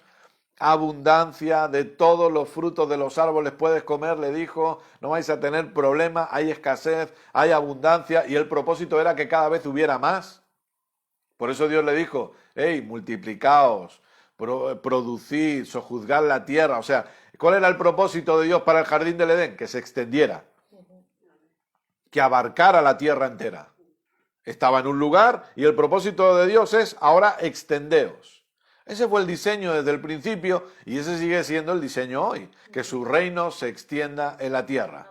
Abundancia de todos los frutos de los árboles puedes comer, le dijo, no vais a tener problema, hay escasez, hay abundancia, y el propósito era que cada vez hubiera más. Por eso Dios le dijo, hey, multiplicaos, producid, sojuzgad la tierra. O sea, ¿cuál era el propósito de Dios para el jardín del Edén? Que se extendiera, que abarcara la tierra entera. Estaba en un lugar y el propósito de Dios es ahora extendeos. Ese fue el diseño desde el principio y ese sigue siendo el diseño hoy, que su reino se extienda en la tierra.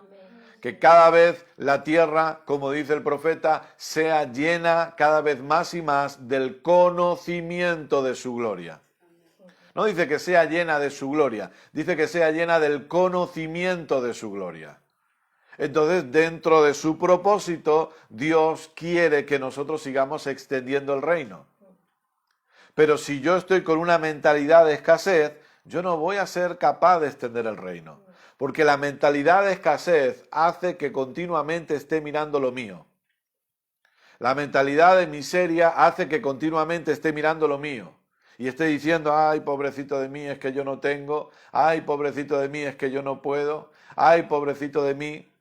Que cada vez la tierra, como dice el profeta, sea llena cada vez más y más del conocimiento de su gloria. No dice que sea llena de su gloria, dice que sea llena del conocimiento de su gloria. Entonces, dentro de su propósito, Dios quiere que nosotros sigamos extendiendo el reino. Pero si yo estoy con una mentalidad de escasez, yo no voy a ser capaz de extender el reino. Porque la mentalidad de escasez hace que continuamente esté mirando lo mío. La mentalidad de miseria hace que continuamente esté mirando lo mío. Y esté diciendo, ay, pobrecito de mí, es que yo no tengo. Ay, pobrecito de mí, es que yo no puedo. Ay, pobrecito de mí.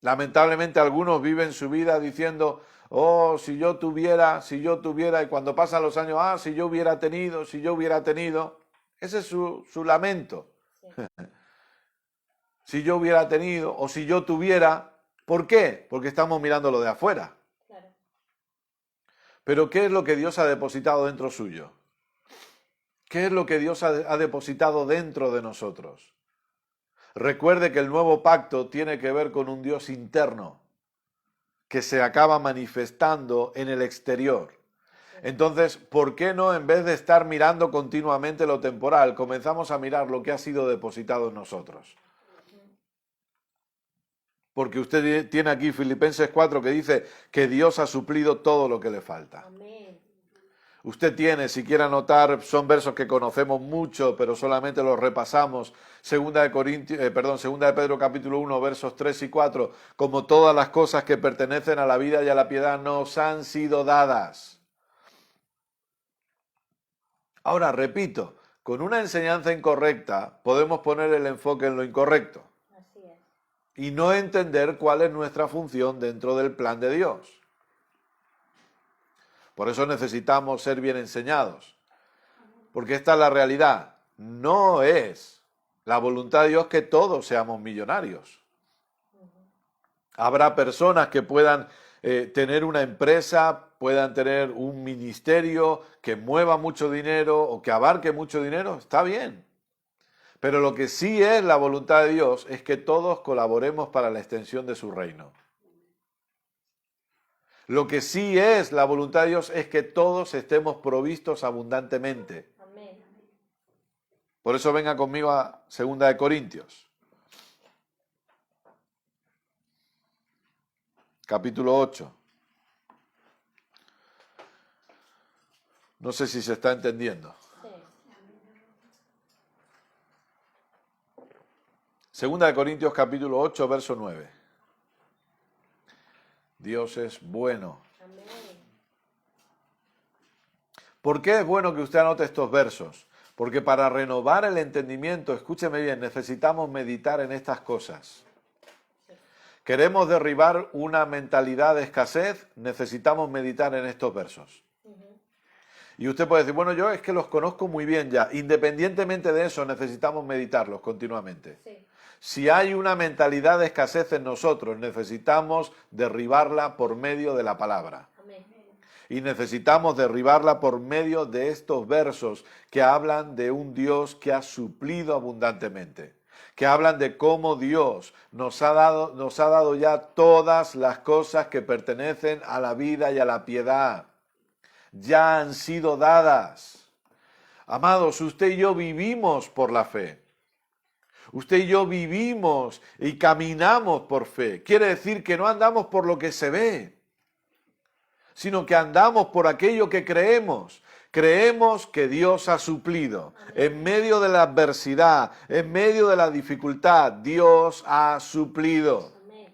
Lamentablemente algunos viven su vida diciendo, oh, si yo tuviera, y cuando pasan los años, si yo hubiera tenido. Ese es su lamento. Si yo hubiera tenido o si yo tuviera, ¿por qué? Porque estamos mirando lo de afuera. Claro. Pero ¿qué es lo que Dios ha depositado dentro suyo? ¿Qué es lo que Dios ha depositado dentro de nosotros? Recuerde que el nuevo pacto tiene que ver con un Dios interno que se acaba manifestando en el exterior. Entonces, ¿por qué no, en vez de estar mirando continuamente lo temporal, comenzamos a mirar lo que ha sido depositado en nosotros? Porque usted tiene aquí Filipenses 4 que dice que Dios ha suplido todo lo que le falta. Amén. Usted tiene, si quiere anotar, son versos que conocemos mucho, pero solamente los repasamos. Segunda de Pedro capítulo 1, versos 3 y 4. Como todas las cosas que pertenecen a la vida y a la piedad nos han sido dadas. Ahora, repito, con una enseñanza incorrecta podemos poner el enfoque en lo incorrecto. Y no entender cuál es nuestra función dentro del plan de Dios. Por eso necesitamos ser bien enseñados. Porque esta es la realidad. No es la voluntad de Dios que todos seamos millonarios. Habrá personas que puedan tener una empresa, puedan tener un ministerio que mueva mucho dinero o que abarque mucho dinero. Está bien. Pero lo que sí es la voluntad de Dios es que todos colaboremos para la extensión de su reino. Lo que sí es la voluntad de Dios es que todos estemos provistos abundantemente. Amén. Por eso venga conmigo a 2 Corintios, capítulo 8. No sé si se está entendiendo. Sí. 2 Corintios capítulo 8, verso 9. Dios es bueno. Amén. ¿Por qué es bueno que usted anote estos versos? Porque para renovar el entendimiento, escúcheme bien, necesitamos meditar en estas cosas. Queremos derribar una mentalidad de escasez, necesitamos meditar en estos versos. Y usted puede decir, bueno, yo es que los conozco muy bien ya. Independientemente de eso, necesitamos meditarlos continuamente. Sí. Si hay una mentalidad de escasez en nosotros, necesitamos derribarla por medio de la palabra. Amén. Y necesitamos derribarla por medio de estos versos que hablan de un Dios que ha suplido abundantemente. Que hablan de cómo Dios nos ha dado ya todas las cosas que pertenecen a la vida y a la piedad. Ya han sido dadas. Amados, usted y yo vivimos por la fe. Usted y yo vivimos y caminamos por fe. Quiere decir que no andamos por lo que se ve, sino que andamos por aquello que creemos. Creemos que Dios ha suplido. En medio de la adversidad, en medio de la dificultad, Dios ha suplido. Amén.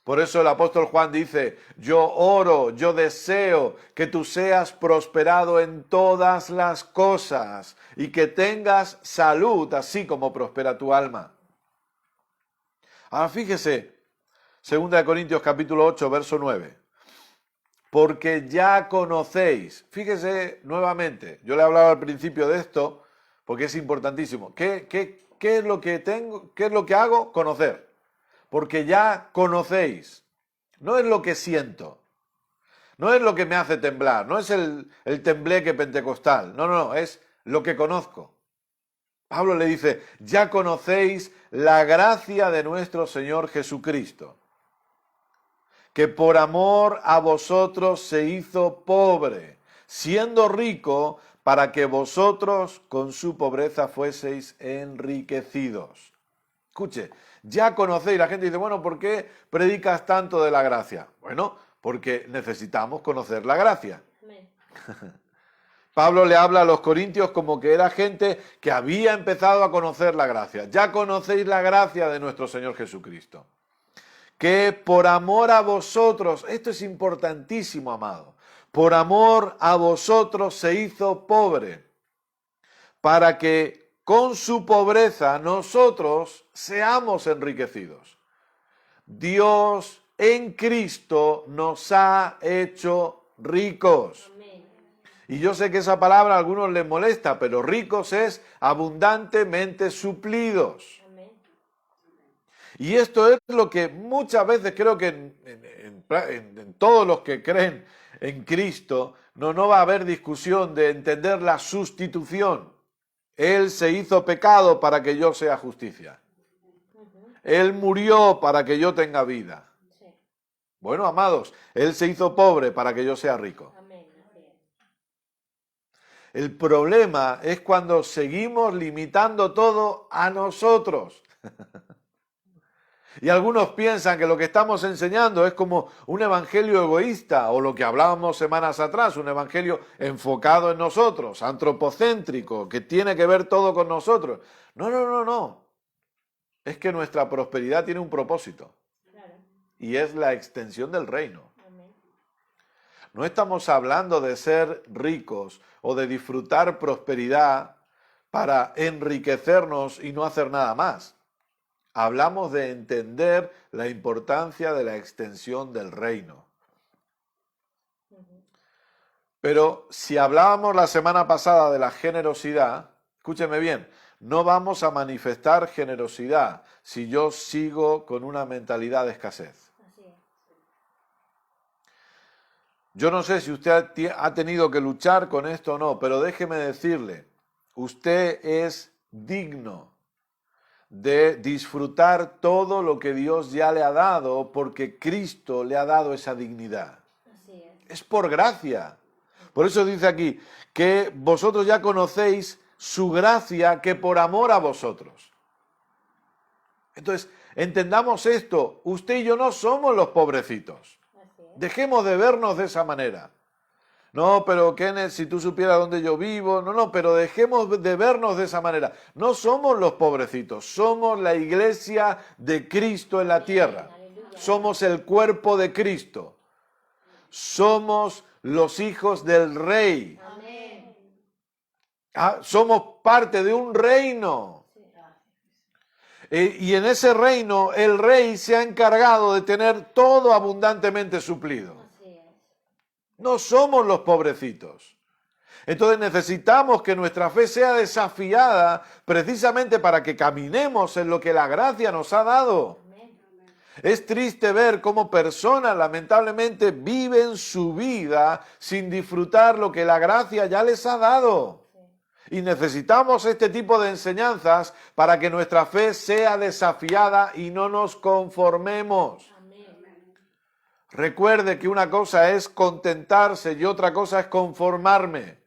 Por eso el apóstol Juan dice, yo oro, yo deseo que tú seas prosperado en todas las cosas y que tengas salud, así como prospera tu alma. Ahora fíjese, 2 Corintios capítulo 8, verso 9. Porque ya conocéis, fíjese nuevamente, yo le he hablado al principio de esto, porque es importantísimo. ¿Qué es lo que tengo? ¿Qué es lo que hago? Conocer. Porque ya conocéis. No es lo que siento. No es lo que me hace temblar. No es el tembleque pentecostal. No, es lo que conozco. Pablo le dice, ya conocéis la gracia de nuestro Señor Jesucristo, que por amor a vosotros se hizo pobre, siendo rico, para que vosotros con su pobreza fueseis enriquecidos. Escuche, ya conocéis, la gente dice, bueno, ¿por qué predicas tanto de la gracia? Bueno, porque necesitamos conocer la gracia. Amén. Pablo le habla a los corintios como que era gente que había empezado a conocer la gracia. Ya conocéis la gracia de nuestro Señor Jesucristo. Que por amor a vosotros, esto es importantísimo, amado, por amor a vosotros se hizo pobre, para que con su pobreza nosotros seamos enriquecidos. Dios en Cristo nos ha hecho ricos. Amén. Y yo sé que esa palabra a algunos les molesta, pero ricos es abundantemente suplidos. Amén. Y esto es lo que muchas veces creo que en todos los que creen en Cristo no va a haber discusión de entender la sustitución. Él se hizo pecado para que yo sea justicia. Él murió para que yo tenga vida. Sí. Bueno, amados, Él se hizo pobre para que yo sea rico. Amén. Así es. El problema es cuando seguimos limitando todo a nosotros. Y algunos piensan que lo que estamos enseñando es como un evangelio egoísta, o lo que hablábamos semanas atrás, un evangelio enfocado en nosotros, antropocéntrico, que tiene que ver todo con nosotros. No. Es que nuestra prosperidad tiene un propósito, Claro. y es la extensión del reino. Amén. No estamos hablando de ser ricos o de disfrutar prosperidad para enriquecernos y no hacer nada más. Hablamos de entender la importancia de la extensión del reino. Pero si hablábamos la semana pasada de la generosidad, escúcheme bien, no vamos a manifestar generosidad si yo sigo con una mentalidad de escasez. Así es. Yo no sé si usted ha tenido que luchar con esto o no, pero déjeme decirle, usted es digno de disfrutar todo lo que Dios ya le ha dado, porque Cristo le ha dado esa dignidad. Así Es por gracia. Por eso dice aquí que vosotros ya conocéis su gracia, que por amor a vosotros. Entonces, entendamos esto, usted y yo no somos los pobrecitos. Así es. Dejemos de vernos de esa manera. No, pero Kenneth, si tú supieras dónde yo vivo, no, pero dejemos de vernos de esa manera. No somos los pobrecitos, somos la iglesia de Cristo en la tierra. Aleluya. Somos el cuerpo de Cristo. Somos los hijos del Rey. Amén. Somos parte de un reino. Y en ese reino el Rey se ha encargado de tener todo abundantemente suplido. Así es. No somos los pobrecitos. Entonces necesitamos que nuestra fe sea desafiada precisamente para que caminemos en lo que la gracia nos ha dado. Amén. Es triste ver cómo personas lamentablemente viven su vida sin disfrutar lo que la gracia ya les ha dado. Y necesitamos este tipo de enseñanzas para que nuestra fe sea desafiada y no nos conformemos. Amén. Recuerde que una cosa es contentarse y otra cosa es conformarme.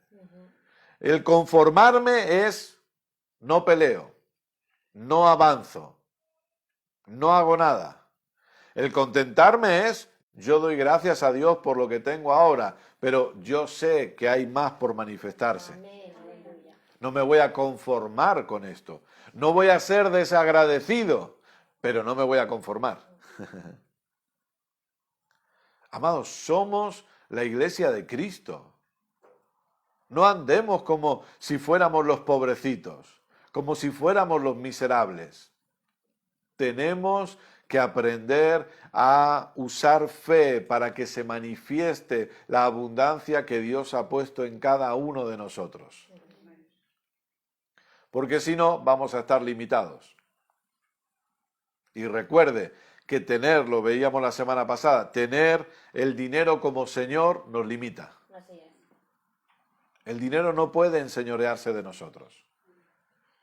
El conformarme es no peleo, no avanzo, no hago nada. El contentarme es yo doy gracias a Dios por lo que tengo ahora, pero yo sé que hay más por manifestarse. Amén. Aleluya. No me voy a conformar con esto. No voy a ser desagradecido, pero no me voy a conformar. Amados, somos la iglesia de Cristo. No andemos como si fuéramos los pobrecitos, como si fuéramos los miserables. Tenemos que aprender a usar fe para que se manifieste la abundancia que Dios ha puesto en cada uno de nosotros. Porque si no, vamos a estar limitados. Y recuerde que tener, lo veíamos la semana pasada, tener el dinero como Señor nos limita. Así es. El dinero no puede enseñorearse de nosotros.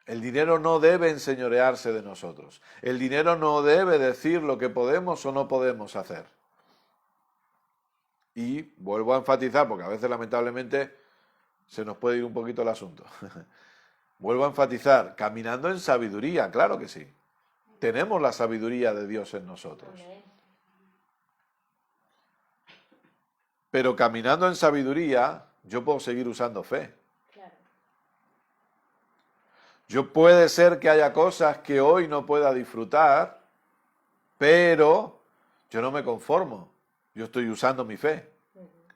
El dinero no debe enseñorearse de nosotros. El dinero no debe decir lo que podemos o no podemos hacer. Y vuelvo a enfatizar, porque a veces lamentablemente se nos puede ir un poquito el asunto. Vuelvo a enfatizar, caminando en sabiduría, claro que sí. Tenemos la sabiduría de Dios en nosotros. Amén. Pero caminando en sabiduría, yo puedo seguir usando fe. Claro. Yo puede ser que haya cosas que hoy no pueda disfrutar, pero yo no me conformo. Yo estoy usando mi fe.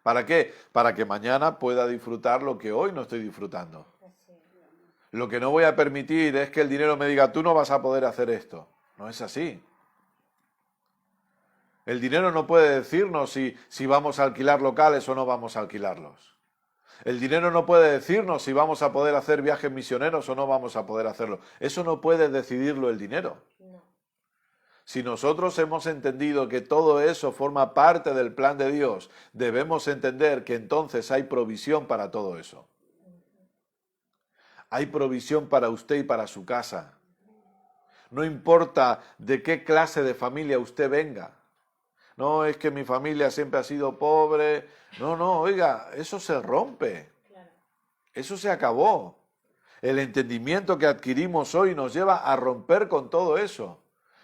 ¿Para qué? Para que mañana pueda disfrutar lo que hoy no estoy disfrutando. Así es. Lo que no voy a permitir es que el dinero me diga, tú no vas a poder hacer esto. No es así. El dinero no puede decirnos si vamos a alquilar locales o no vamos a alquilarlos. El dinero no puede decirnos si vamos a poder hacer viajes misioneros o no vamos a poder hacerlo. Eso no puede decidirlo el dinero. No. Si nosotros hemos entendido que todo eso forma parte del plan de Dios, debemos entender que entonces hay provisión para todo eso. Hay provisión para usted y para su casa. No importa de qué clase de familia usted venga. No, es que mi familia siempre ha sido pobre. No, oiga, eso se rompe. Claro. Eso se acabó. El entendimiento que adquirimos hoy nos lleva a romper con todo eso.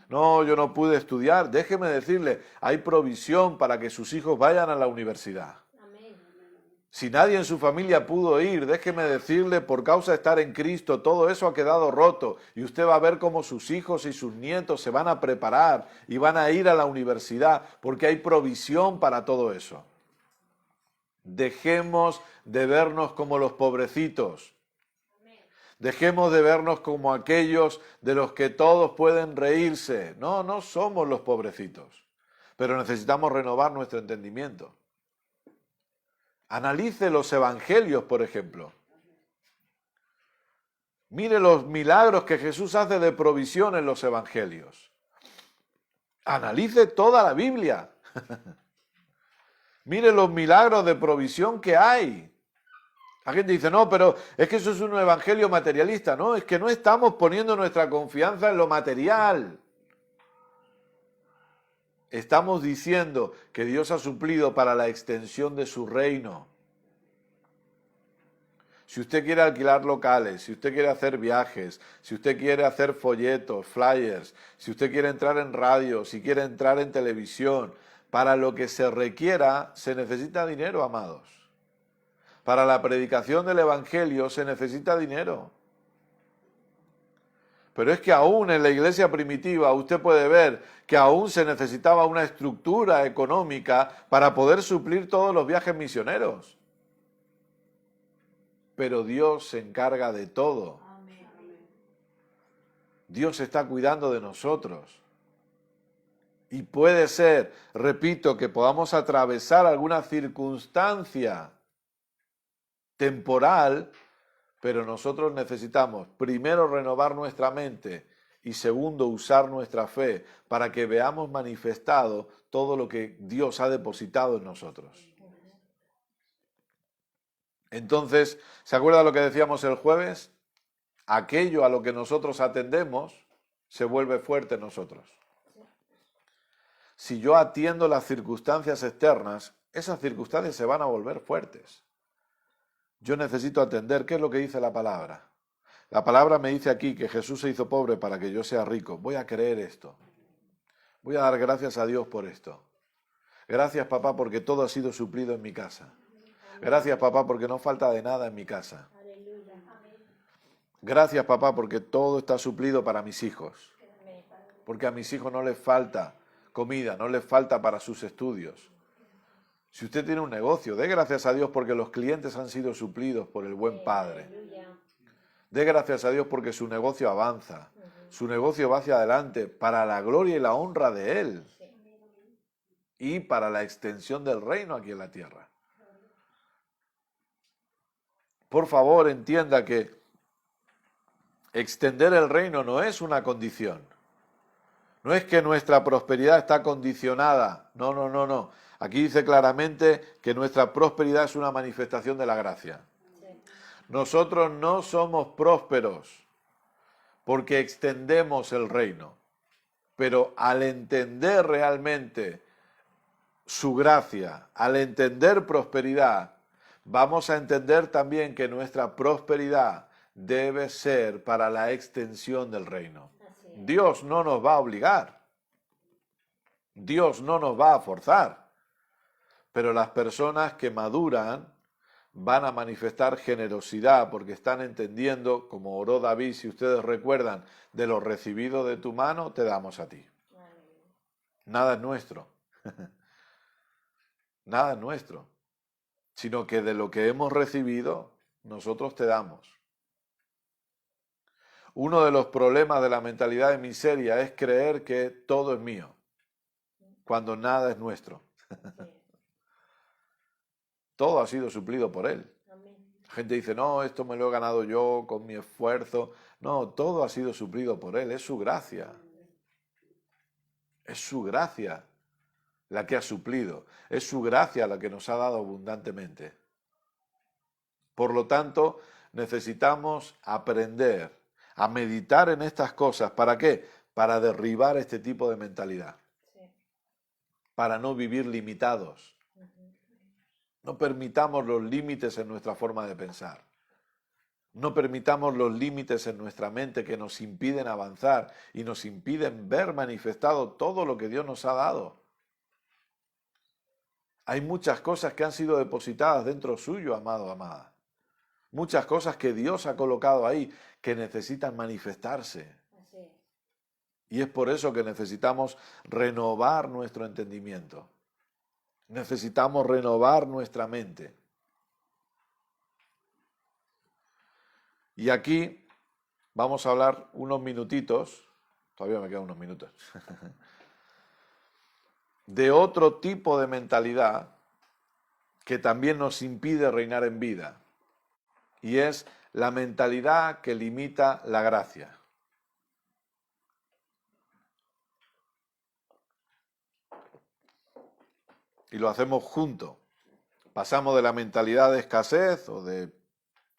No, yo no pude estudiar. Déjeme decirle, hay provisión para que sus hijos vayan a la universidad. Amén. Si nadie en su familia pudo ir, déjeme decirle, por causa de estar en Cristo, todo eso ha quedado roto. Y usted va a ver cómo sus hijos y sus nietos se van a preparar y van a ir a la universidad, porque hay provisión para todo eso. Dejemos de vernos como los pobrecitos. Dejemos de vernos como aquellos de los que todos pueden reírse. No somos los pobrecitos, pero necesitamos renovar nuestro entendimiento. Analice los evangelios, por ejemplo. Mire los milagros que Jesús hace de provisión en los evangelios. Analice toda la Biblia. Mire los milagros de provisión que hay. La gente dice, no, pero es que eso es un evangelio materialista. No, es que no estamos poniendo nuestra confianza en lo material. Estamos diciendo que Dios ha suplido para la extensión de su reino. Si usted quiere alquilar locales, si usted quiere hacer viajes, si usted quiere hacer folletos, flyers, si usted quiere entrar en radio, si quiere entrar en televisión, para lo que se requiera se necesita dinero, amados. Para la predicación del Evangelio se necesita dinero. Pero es que aún en la iglesia primitiva usted puede ver que aún se necesitaba una estructura económica para poder suplir todos los viajes misioneros. Pero Dios se encarga de todo. Amén. Dios está cuidando de nosotros. Y puede ser, repito, que podamos atravesar alguna circunstancia temporal, pero nosotros necesitamos, primero, renovar nuestra mente y segundo, usar nuestra fe para que veamos manifestado todo lo que Dios ha depositado en nosotros. Entonces, ¿se acuerda lo que decíamos el jueves? Aquello a lo que nosotros atendemos se vuelve fuerte en nosotros. Si yo atiendo las circunstancias externas, esas circunstancias se van a volver fuertes. Yo necesito atender, ¿qué es lo que dice la palabra? La palabra me dice aquí que Jesús se hizo pobre para que yo sea rico. Voy a creer esto. Voy a dar gracias a Dios por esto. Gracias, papá, porque todo ha sido suplido en mi casa. Gracias, papá, porque no falta de nada en mi casa. Gracias, papá, porque todo está suplido para mis hijos. Porque a mis hijos no les falta comida, no les falta para sus estudios. Si usted tiene un negocio, dé gracias a Dios porque los clientes han sido suplidos por el buen Padre. Dé gracias a Dios porque su negocio avanza. Su negocio va hacia adelante para la gloria y la honra de Él. Y para la extensión del reino aquí en la tierra. Por favor, entienda que extender el reino no es una condición. No es que nuestra prosperidad está condicionada. No. Aquí dice claramente que nuestra prosperidad es una manifestación de la gracia. Nosotros no somos prósperos porque extendemos el reino. Pero al entender realmente su gracia, al entender prosperidad, vamos a entender también que nuestra prosperidad debe ser para la extensión del reino. Dios no nos va a obligar. Dios no nos va a forzar. Pero las personas que maduran van a manifestar generosidad porque están entendiendo, como oró David, si ustedes recuerdan, de lo recibido de tu mano te damos a ti. Nada es nuestro. Nada es nuestro. Sino que de lo que hemos recibido, nosotros te damos. Uno de los problemas de la mentalidad de miseria es creer que todo es mío, cuando nada es nuestro. Todo ha sido suplido por Él. La gente dice, no, esto me lo he ganado yo con mi esfuerzo. No, todo ha sido suplido por Él, es su gracia. Es su gracia la que ha suplido, es su gracia la que nos ha dado abundantemente. Por lo tanto, necesitamos aprender a meditar en estas cosas. ¿Para qué? Para derribar este tipo de mentalidad. Para no vivir limitados. No permitamos los límites en nuestra forma de pensar. No permitamos los límites en nuestra mente que nos impiden avanzar y nos impiden ver manifestado todo lo que Dios nos ha dado. Hay muchas cosas que han sido depositadas dentro suyo, amado, amada. Muchas cosas que Dios ha colocado ahí que necesitan manifestarse. Y es por eso que necesitamos renovar nuestro entendimiento. Necesitamos renovar nuestra mente. Y aquí vamos a hablar unos minutitos, todavía me quedan unos minutos, de otro tipo de mentalidad que también nos impide reinar en vida. Y es la mentalidad que limita la gracia. Y lo hacemos juntos. Pasamos de la mentalidad de escasez o de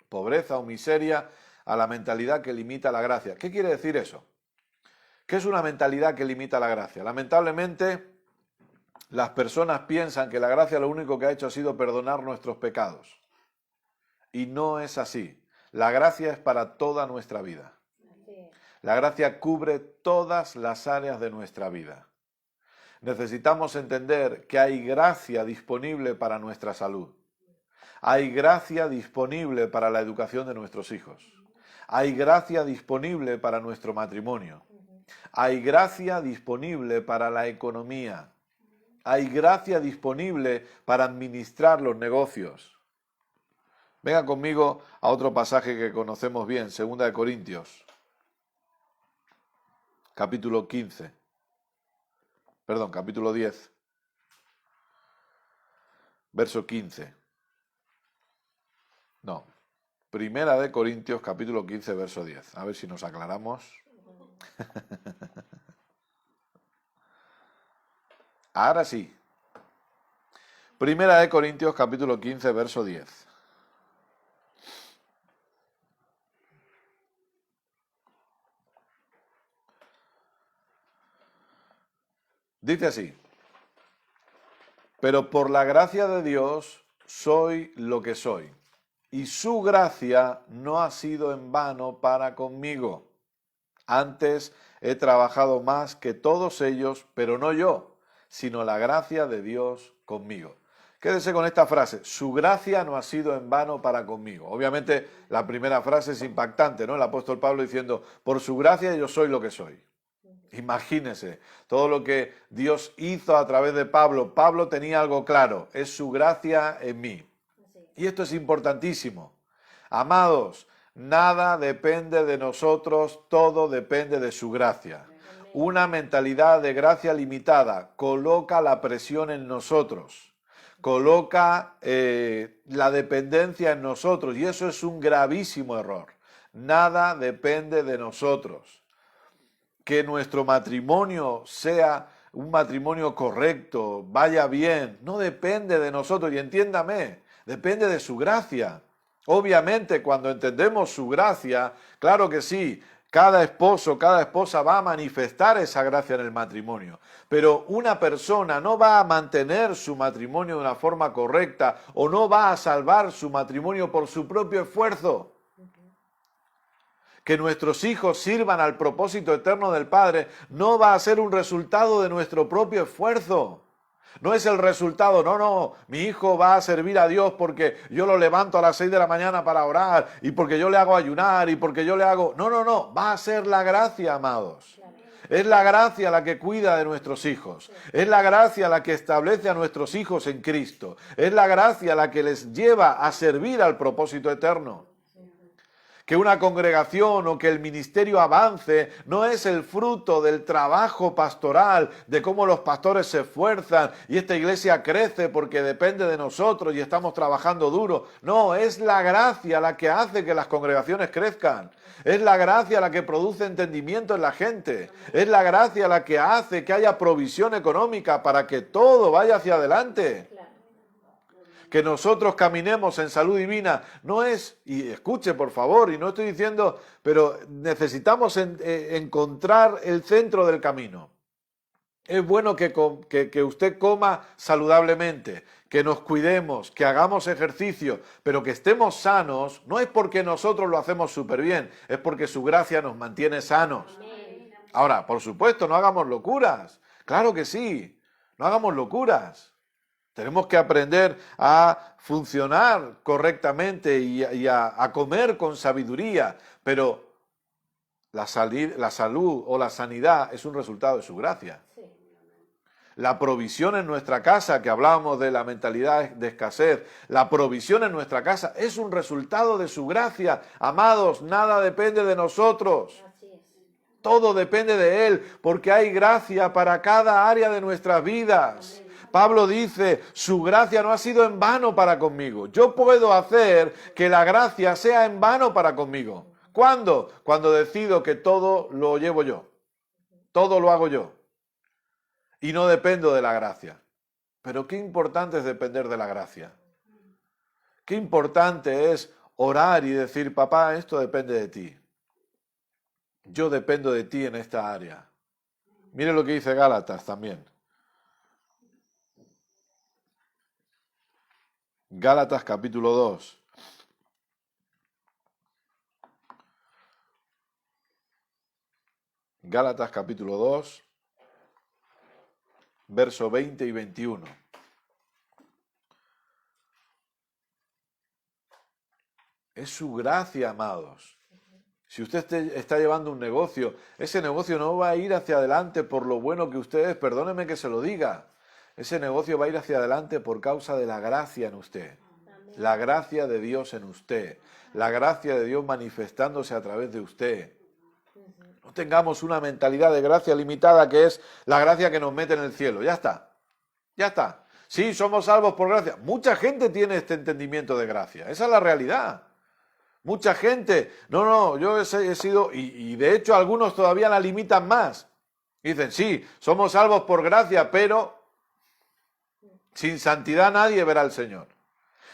pobreza o miseria, a la mentalidad que limita la gracia. ¿Qué quiere decir eso? ¿Qué es una mentalidad que limita la gracia? Lamentablemente, las personas piensan que la gracia lo único que ha hecho ha sido perdonar nuestros pecados. Y no es así. La gracia es para toda nuestra vida. La gracia cubre todas las áreas de nuestra vida. Necesitamos entender que hay gracia disponible para nuestra salud. Hay gracia disponible para la educación de nuestros hijos. Hay gracia disponible para nuestro matrimonio. Hay gracia disponible para la economía. Hay gracia disponible para administrar los negocios. Venga conmigo a otro pasaje que conocemos bien, 2 Corintios, capítulo 15. Perdón, capítulo 10, verso 15. No, 1 Corintios, capítulo 15, verso 10. A ver si nos aclaramos. Ahora sí. 1 Corintios, capítulo 15, verso 10. Dice así: pero por la gracia de Dios soy lo que soy, y su gracia no ha sido en vano para conmigo. Antes he trabajado más que todos ellos, pero no yo, sino la gracia de Dios conmigo. Quédese con esta frase: su gracia no ha sido en vano para conmigo. Obviamente la primera frase es impactante, ¿no? El apóstol Pablo diciendo, por su gracia yo soy lo que soy. Imagínese todo lo que Dios hizo a través de Pablo. Pablo tenía algo claro: es su gracia en mí. Y esto es importantísimo. Amados, nada depende de nosotros, todo depende de su gracia. Una mentalidad de gracia limitada coloca la presión en nosotros, coloca la dependencia en nosotros, y eso es un gravísimo error. Nada depende de nosotros. Que nuestro matrimonio sea un matrimonio correcto, vaya bien, no depende de nosotros, y entiéndame, depende de su gracia. Obviamente, cuando entendemos su gracia, claro que sí, cada esposo, cada esposa va a manifestar esa gracia en el matrimonio. Pero una persona no va a mantener su matrimonio de una forma correcta o no va a salvar su matrimonio por su propio esfuerzo. Que nuestros hijos sirvan al propósito eterno del Padre no va a ser un resultado de nuestro propio esfuerzo. No es el resultado, no, mi hijo va a servir a Dios porque yo lo levanto a las 6 de la mañana para orar y porque yo le hago ayunar y porque yo le hago... No, va a ser la gracia, amados. Es la gracia la que cuida de nuestros hijos. Es la gracia la que establece a nuestros hijos en Cristo. Es la gracia la que les lleva a servir al propósito eterno. Que una congregación o que el ministerio avance no es el fruto del trabajo pastoral, de cómo los pastores se esfuerzan y esta iglesia crece porque depende de nosotros y estamos trabajando duro. No, es la gracia la que hace que las congregaciones crezcan. Es la gracia la que produce entendimiento en la gente. Es la gracia la que hace que haya provisión económica para que todo vaya hacia adelante. Que nosotros caminemos en salud divina no es, y escuche por favor, y no estoy diciendo, pero necesitamos encontrar el centro del camino. Es bueno que usted coma saludablemente, que nos cuidemos, que hagamos ejercicio, pero que estemos sanos no es porque nosotros lo hacemos súper bien, es porque su gracia nos mantiene sanos. Ahora, por supuesto, no hagamos locuras, claro que sí, no hagamos locuras. Tenemos que aprender a funcionar correctamente y a comer con sabiduría, pero la salud o la sanidad es un resultado de su gracia. La provisión en nuestra casa, que hablábamos de la mentalidad de escasez, la provisión en nuestra casa es un resultado de su gracia. Amados, nada depende de nosotros. Todo depende de Él, porque hay gracia para cada área de nuestras vidas. Pablo dice, su gracia no ha sido en vano para conmigo. Yo puedo hacer que la gracia sea en vano para conmigo. ¿Cuándo? Cuando decido que todo lo llevo yo. Todo lo hago yo. Y no dependo de la gracia. Pero qué importante es depender de la gracia. Qué importante es orar y decir, papá, esto depende de ti. Yo dependo de ti en esta área. Mire lo que dice Gálatas también. Gálatas capítulo 2. Gálatas capítulo 2, verso 20 y 21. Es su gracia, amados. Si usted está llevando un negocio, ese negocio no va a ir hacia adelante por lo bueno que usted es, perdóneme que se lo diga. Ese negocio va a ir hacia adelante por causa de la gracia en usted. La gracia de Dios en usted. La gracia de Dios manifestándose a través de usted. No tengamos una mentalidad de gracia limitada que es la gracia que nos mete en el cielo. Ya está. Ya está. Sí, somos salvos por gracia. Mucha gente tiene este entendimiento de gracia. Esa es la realidad. Mucha gente, yo he sido, y de hecho algunos todavía la limitan más. Dicen, sí, somos salvos por gracia, pero sin santidad nadie verá al Señor.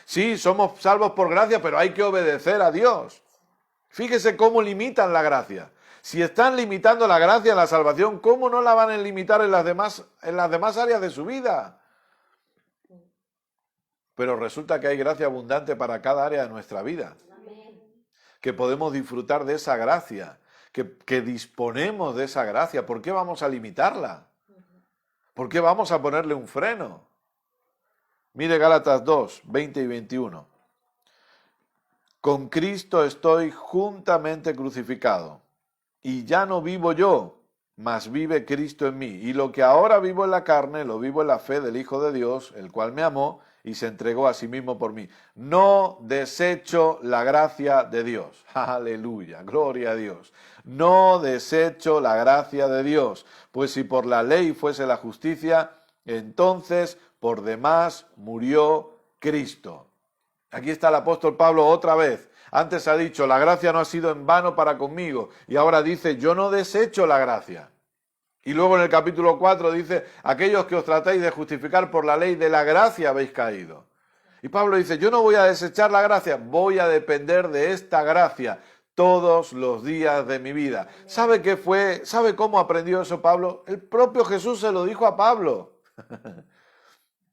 Sí, somos salvos por gracia, pero hay que obedecer a Dios. Fíjese cómo limitan la gracia. Si están limitando la gracia, la salvación, ¿cómo no la van a limitar en las demás áreas de su vida? Pero resulta que hay gracia abundante para cada área de nuestra vida. Que podemos disfrutar de esa gracia, que disponemos de esa gracia. ¿Por qué vamos a limitarla? ¿Por qué vamos a ponerle un freno? Mire Gálatas 2, 20 y 21. Con Cristo estoy juntamente crucificado, y ya no vivo yo, mas vive Cristo en mí. Y lo que ahora vivo en la carne, lo vivo en la fe del Hijo de Dios, el cual me amó y se entregó a sí mismo por mí. No desecho la gracia de Dios. Aleluya, gloria a Dios. No desecho la gracia de Dios, pues si por la ley fuese la justicia, entonces por demás murió Cristo. Aquí está el apóstol Pablo otra vez. Antes ha dicho, la gracia no ha sido en vano para conmigo. Y ahora dice, yo no desecho la gracia. Y luego en el capítulo 4 dice, aquellos que os tratáis de justificar por la ley de la gracia habéis caído. Y Pablo dice, yo no voy a desechar la gracia, voy a depender de esta gracia todos los días de mi vida. ¿Sabe qué fue? ¿Sabe cómo aprendió eso Pablo? El propio Jesús se lo dijo a Pablo.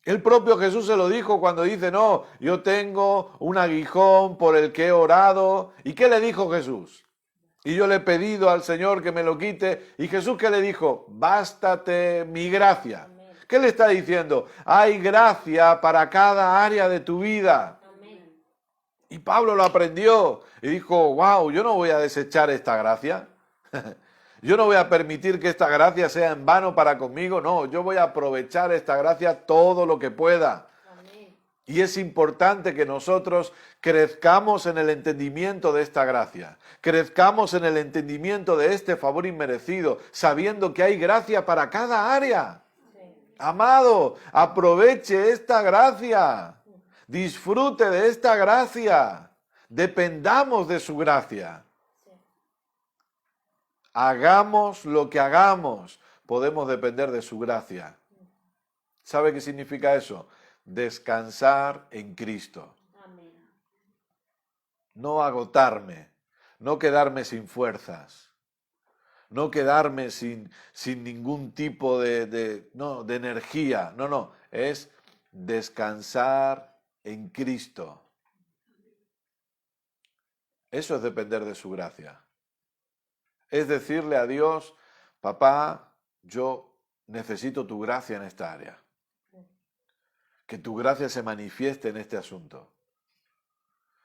El propio Jesús se lo dijo cuando dice, no, yo tengo un aguijón por el que he orado. ¿Y qué le dijo Jesús? Y yo le he pedido al Señor que me lo quite. ¿Y Jesús qué le dijo? Bástate mi gracia. Amén. ¿Qué le está diciendo? Hay gracia para cada área de tu vida. Amén. Y Pablo lo aprendió y dijo, wow, yo no voy a desechar esta gracia. Yo no voy a permitir que esta gracia sea en vano para conmigo. No, yo voy a aprovechar esta gracia todo lo que pueda. Amén. Y es importante que nosotros crezcamos en el entendimiento de esta gracia. Crezcamos en el entendimiento de este favor inmerecido, sabiendo que hay gracia para cada área. Sí. Amado, aproveche esta gracia. Disfrute de esta gracia. Dependamos de su gracia. Hagamos lo que hagamos, podemos depender de su gracia. ¿Sabe qué significa eso? Descansar en Cristo. Amén. No agotarme, no quedarme sin fuerzas, no quedarme sin ningún tipo de energía. No, es descansar en Cristo. Eso es depender de su gracia. Es decirle a Dios, papá, yo necesito tu gracia en esta área. Que tu gracia se manifieste en este asunto.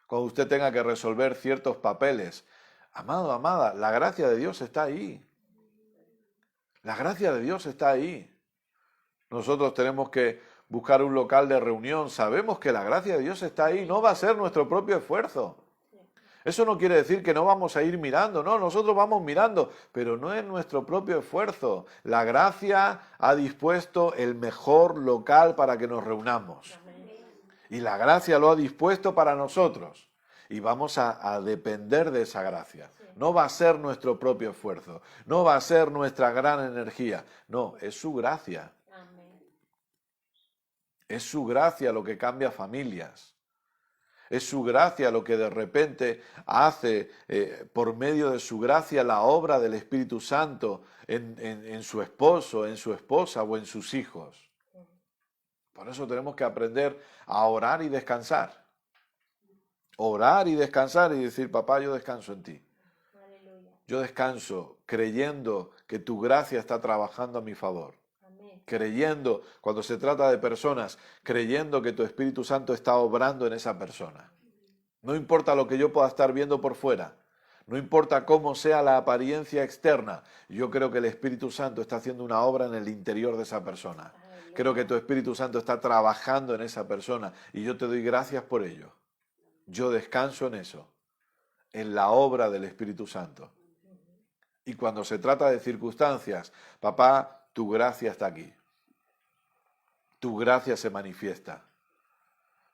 Cuando usted tenga que resolver ciertos papeles, amado, amada, la gracia de Dios está ahí. La gracia de Dios está ahí. Nosotros tenemos que buscar un local de reunión. Sabemos que la gracia de Dios está ahí. No va a ser nuestro propio esfuerzo. Eso no quiere decir que no vamos a ir mirando, no, nosotros vamos mirando, pero no es nuestro propio esfuerzo. La gracia ha dispuesto el mejor local para que nos reunamos. Y la gracia lo ha dispuesto para nosotros. Y vamos a depender de esa gracia. No va a ser nuestro propio esfuerzo, no va a ser nuestra gran energía, no, es su gracia. Es su gracia lo que cambia familias. Es su gracia lo que de repente hace, por medio de su gracia, la obra del Espíritu Santo en su esposo, en su esposa o en sus hijos. Por eso tenemos que aprender a orar y descansar. Orar y descansar y decir, papá, yo descanso en ti. Aleluya. Yo descanso creyendo que tu gracia está trabajando a mi favor. Amén. Creyendo, cuando se trata de personas, creyendo que tu Espíritu Santo está obrando en esa persona. No importa lo que yo pueda estar viendo por fuera, no importa cómo sea la apariencia externa, yo creo que el Espíritu Santo está haciendo una obra en el interior de esa persona. Creo que tu Espíritu Santo está trabajando en esa persona y yo te doy gracias por ello. Yo descanso en eso, en la obra del Espíritu Santo. Y cuando se trata de circunstancias, papá, tu gracia está aquí. Tu gracia se manifiesta.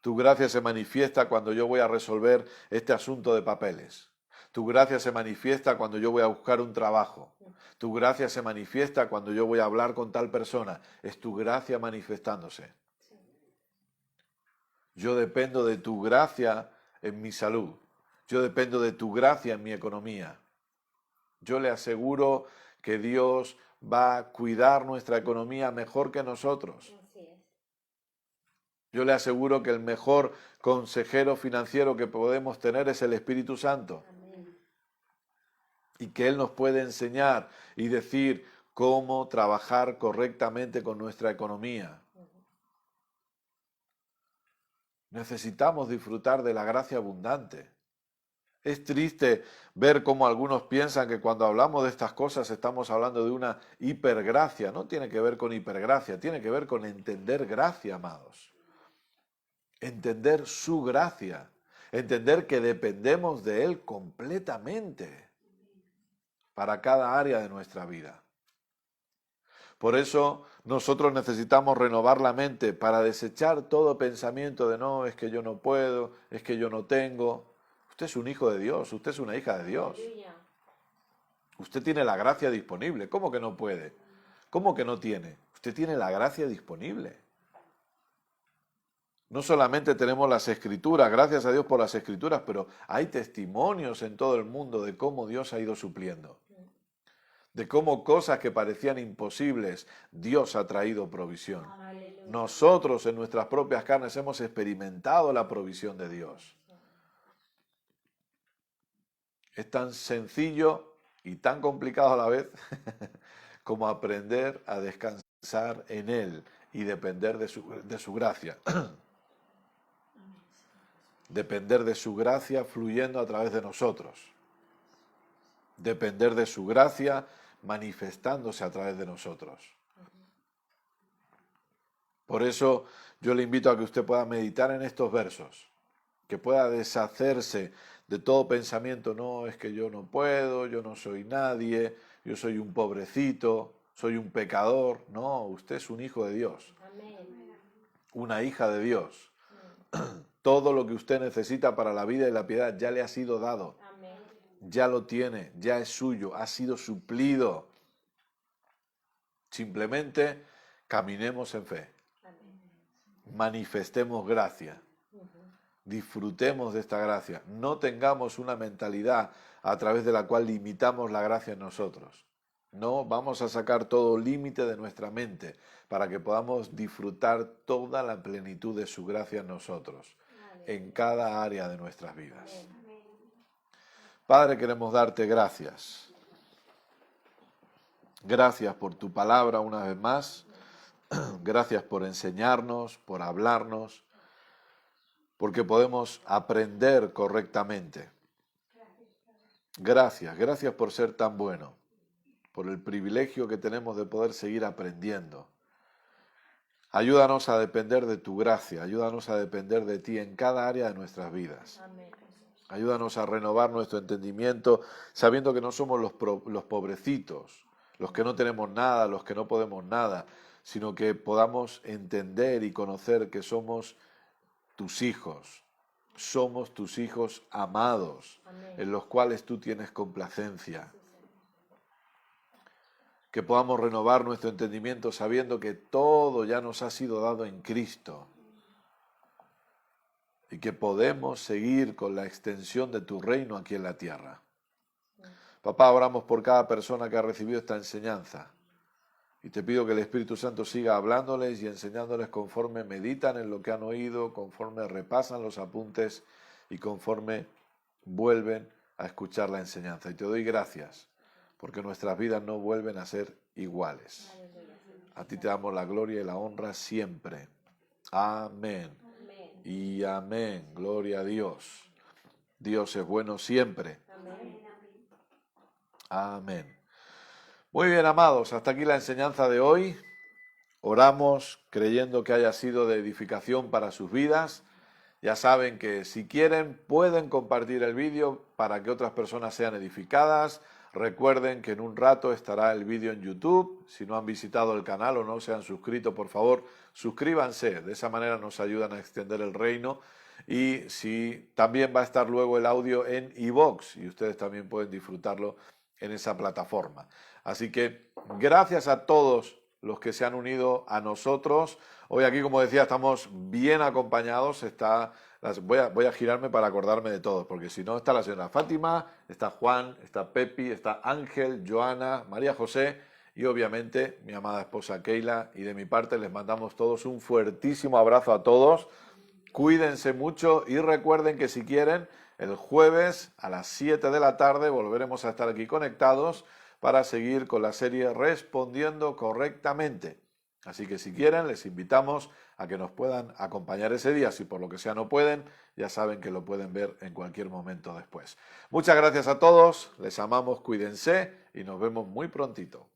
Tu gracia se manifiesta cuando yo voy a resolver este asunto de papeles. Tu gracia se manifiesta cuando yo voy a buscar un trabajo. Tu gracia se manifiesta cuando yo voy a hablar con tal persona. Es tu gracia manifestándose. Yo dependo de tu gracia en mi salud. Yo dependo de tu gracia en mi economía. Yo le aseguro que Dios va a cuidar nuestra economía mejor que nosotros. Así es. Yo le aseguro que el mejor consejero financiero que podemos tener es el Espíritu Santo. Amén. Y que Él nos puede enseñar y decir cómo trabajar correctamente con nuestra economía. Necesitamos disfrutar de la gracia abundante. Es triste ver cómo algunos piensan que cuando hablamos de estas cosas estamos hablando de una hipergracia. No tiene que ver con hipergracia, tiene que ver con entender gracia, amados. Entender su gracia, entender que dependemos de Él completamente para cada área de nuestra vida. Por eso nosotros necesitamos renovar la mente para desechar todo pensamiento de no, es que yo no puedo, es que yo no tengo. Usted es un hijo de Dios, usted es una hija de Dios. Aleluya. Usted tiene la gracia disponible. ¿Cómo que no puede? ¿Cómo que no tiene? Usted tiene la gracia disponible. No solamente tenemos las escrituras, gracias a Dios por las escrituras, pero hay testimonios en todo el mundo de cómo Dios ha ido supliendo. De cómo cosas que parecían imposibles, Dios ha traído provisión. Aleluya. Nosotros en nuestras propias carnes hemos experimentado la provisión de Dios. Es tan sencillo y tan complicado a la vez como aprender a descansar en Él y depender de su gracia. Depender de su gracia fluyendo a través de nosotros. Depender de su gracia manifestándose a través de nosotros. Por eso yo le invito a que usted pueda meditar en estos versos, que pueda deshacerse de todo pensamiento, no, es que yo no puedo, yo no soy nadie, yo soy un pobrecito, soy un pecador. No, usted es un hijo de Dios, Amén. una hija de Dios. Todo lo que usted necesita para la vida y la piedad ya le ha sido dado. Amén. Ya lo tiene, ya es suyo, ha sido suplido. Simplemente caminemos en fe, Amén. manifestemos gracia, disfrutemos de esta gracia. No tengamos una mentalidad a través de la cual limitamos la gracia en nosotros. No, vamos a sacar todo límite de nuestra mente para que podamos disfrutar toda la plenitud de su gracia en nosotros, en cada área de nuestras vidas. Padre, queremos darte gracias. Gracias por tu palabra una vez más. Gracias por enseñarnos, por hablarnos, porque podemos aprender correctamente. Gracias, gracias por ser tan bueno, por el privilegio que tenemos de poder seguir aprendiendo. Ayúdanos a depender de tu gracia, ayúdanos a depender de ti en cada área de nuestras vidas. Amén. Ayúdanos a renovar nuestro entendimiento, sabiendo que no somos los pobrecitos, los que no tenemos nada, los que no podemos nada, sino que podamos entender y conocer que somos tus hijos amados, Amén. en los cuales tú tienes complacencia. Que podamos renovar nuestro entendimiento sabiendo que todo ya nos ha sido dado en Cristo. y que podemos seguir con la extensión de tu reino aquí en la tierra. Papá, oramos por cada persona que ha recibido esta enseñanza y te pido que el Espíritu Santo siga hablándoles y enseñándoles conforme meditan en lo que han oído, conforme repasan los apuntes y conforme vuelven a escuchar la enseñanza. Y te doy gracias porque nuestras vidas no vuelven a ser iguales. A ti te damos la gloria y la honra siempre. Amén. Amén. Y amén. Gloria a Dios. Dios es bueno siempre. Amén. Amén. Muy bien, amados, hasta aquí la enseñanza de hoy. Oramos creyendo que haya sido de edificación para sus vidas. Ya saben que si quieren pueden compartir el vídeo para que otras personas sean edificadas. Recuerden que en un rato estará el vídeo en YouTube. Si no han visitado el canal o no se han suscrito, por favor, suscríbanse. De esa manera nos ayudan a extender el reino. Y si también va a estar luego el audio en iVoox y ustedes también pueden disfrutarlo en esa plataforma. Así que gracias a todos los que se han unido a nosotros. Hoy aquí, como decía, estamos bien acompañados. Voy a girarme para acordarme de todos, porque si no está la señora Fátima, está Juan, está Pepi, está Ángel, Joana, María José y obviamente mi amada esposa Keila. Y de mi parte les mandamos todos un fuertísimo abrazo a todos. Cuídense mucho y recuerden que si quieren, el jueves a las 7 de la tarde volveremos a estar aquí conectados para seguir con la serie Respondiendo Correctamente. Así que si quieren, les invitamos a que nos puedan acompañar ese día. Si por lo que sea no pueden, ya saben que lo pueden ver en cualquier momento después. Muchas gracias a todos, les amamos, cuídense y nos vemos muy prontito.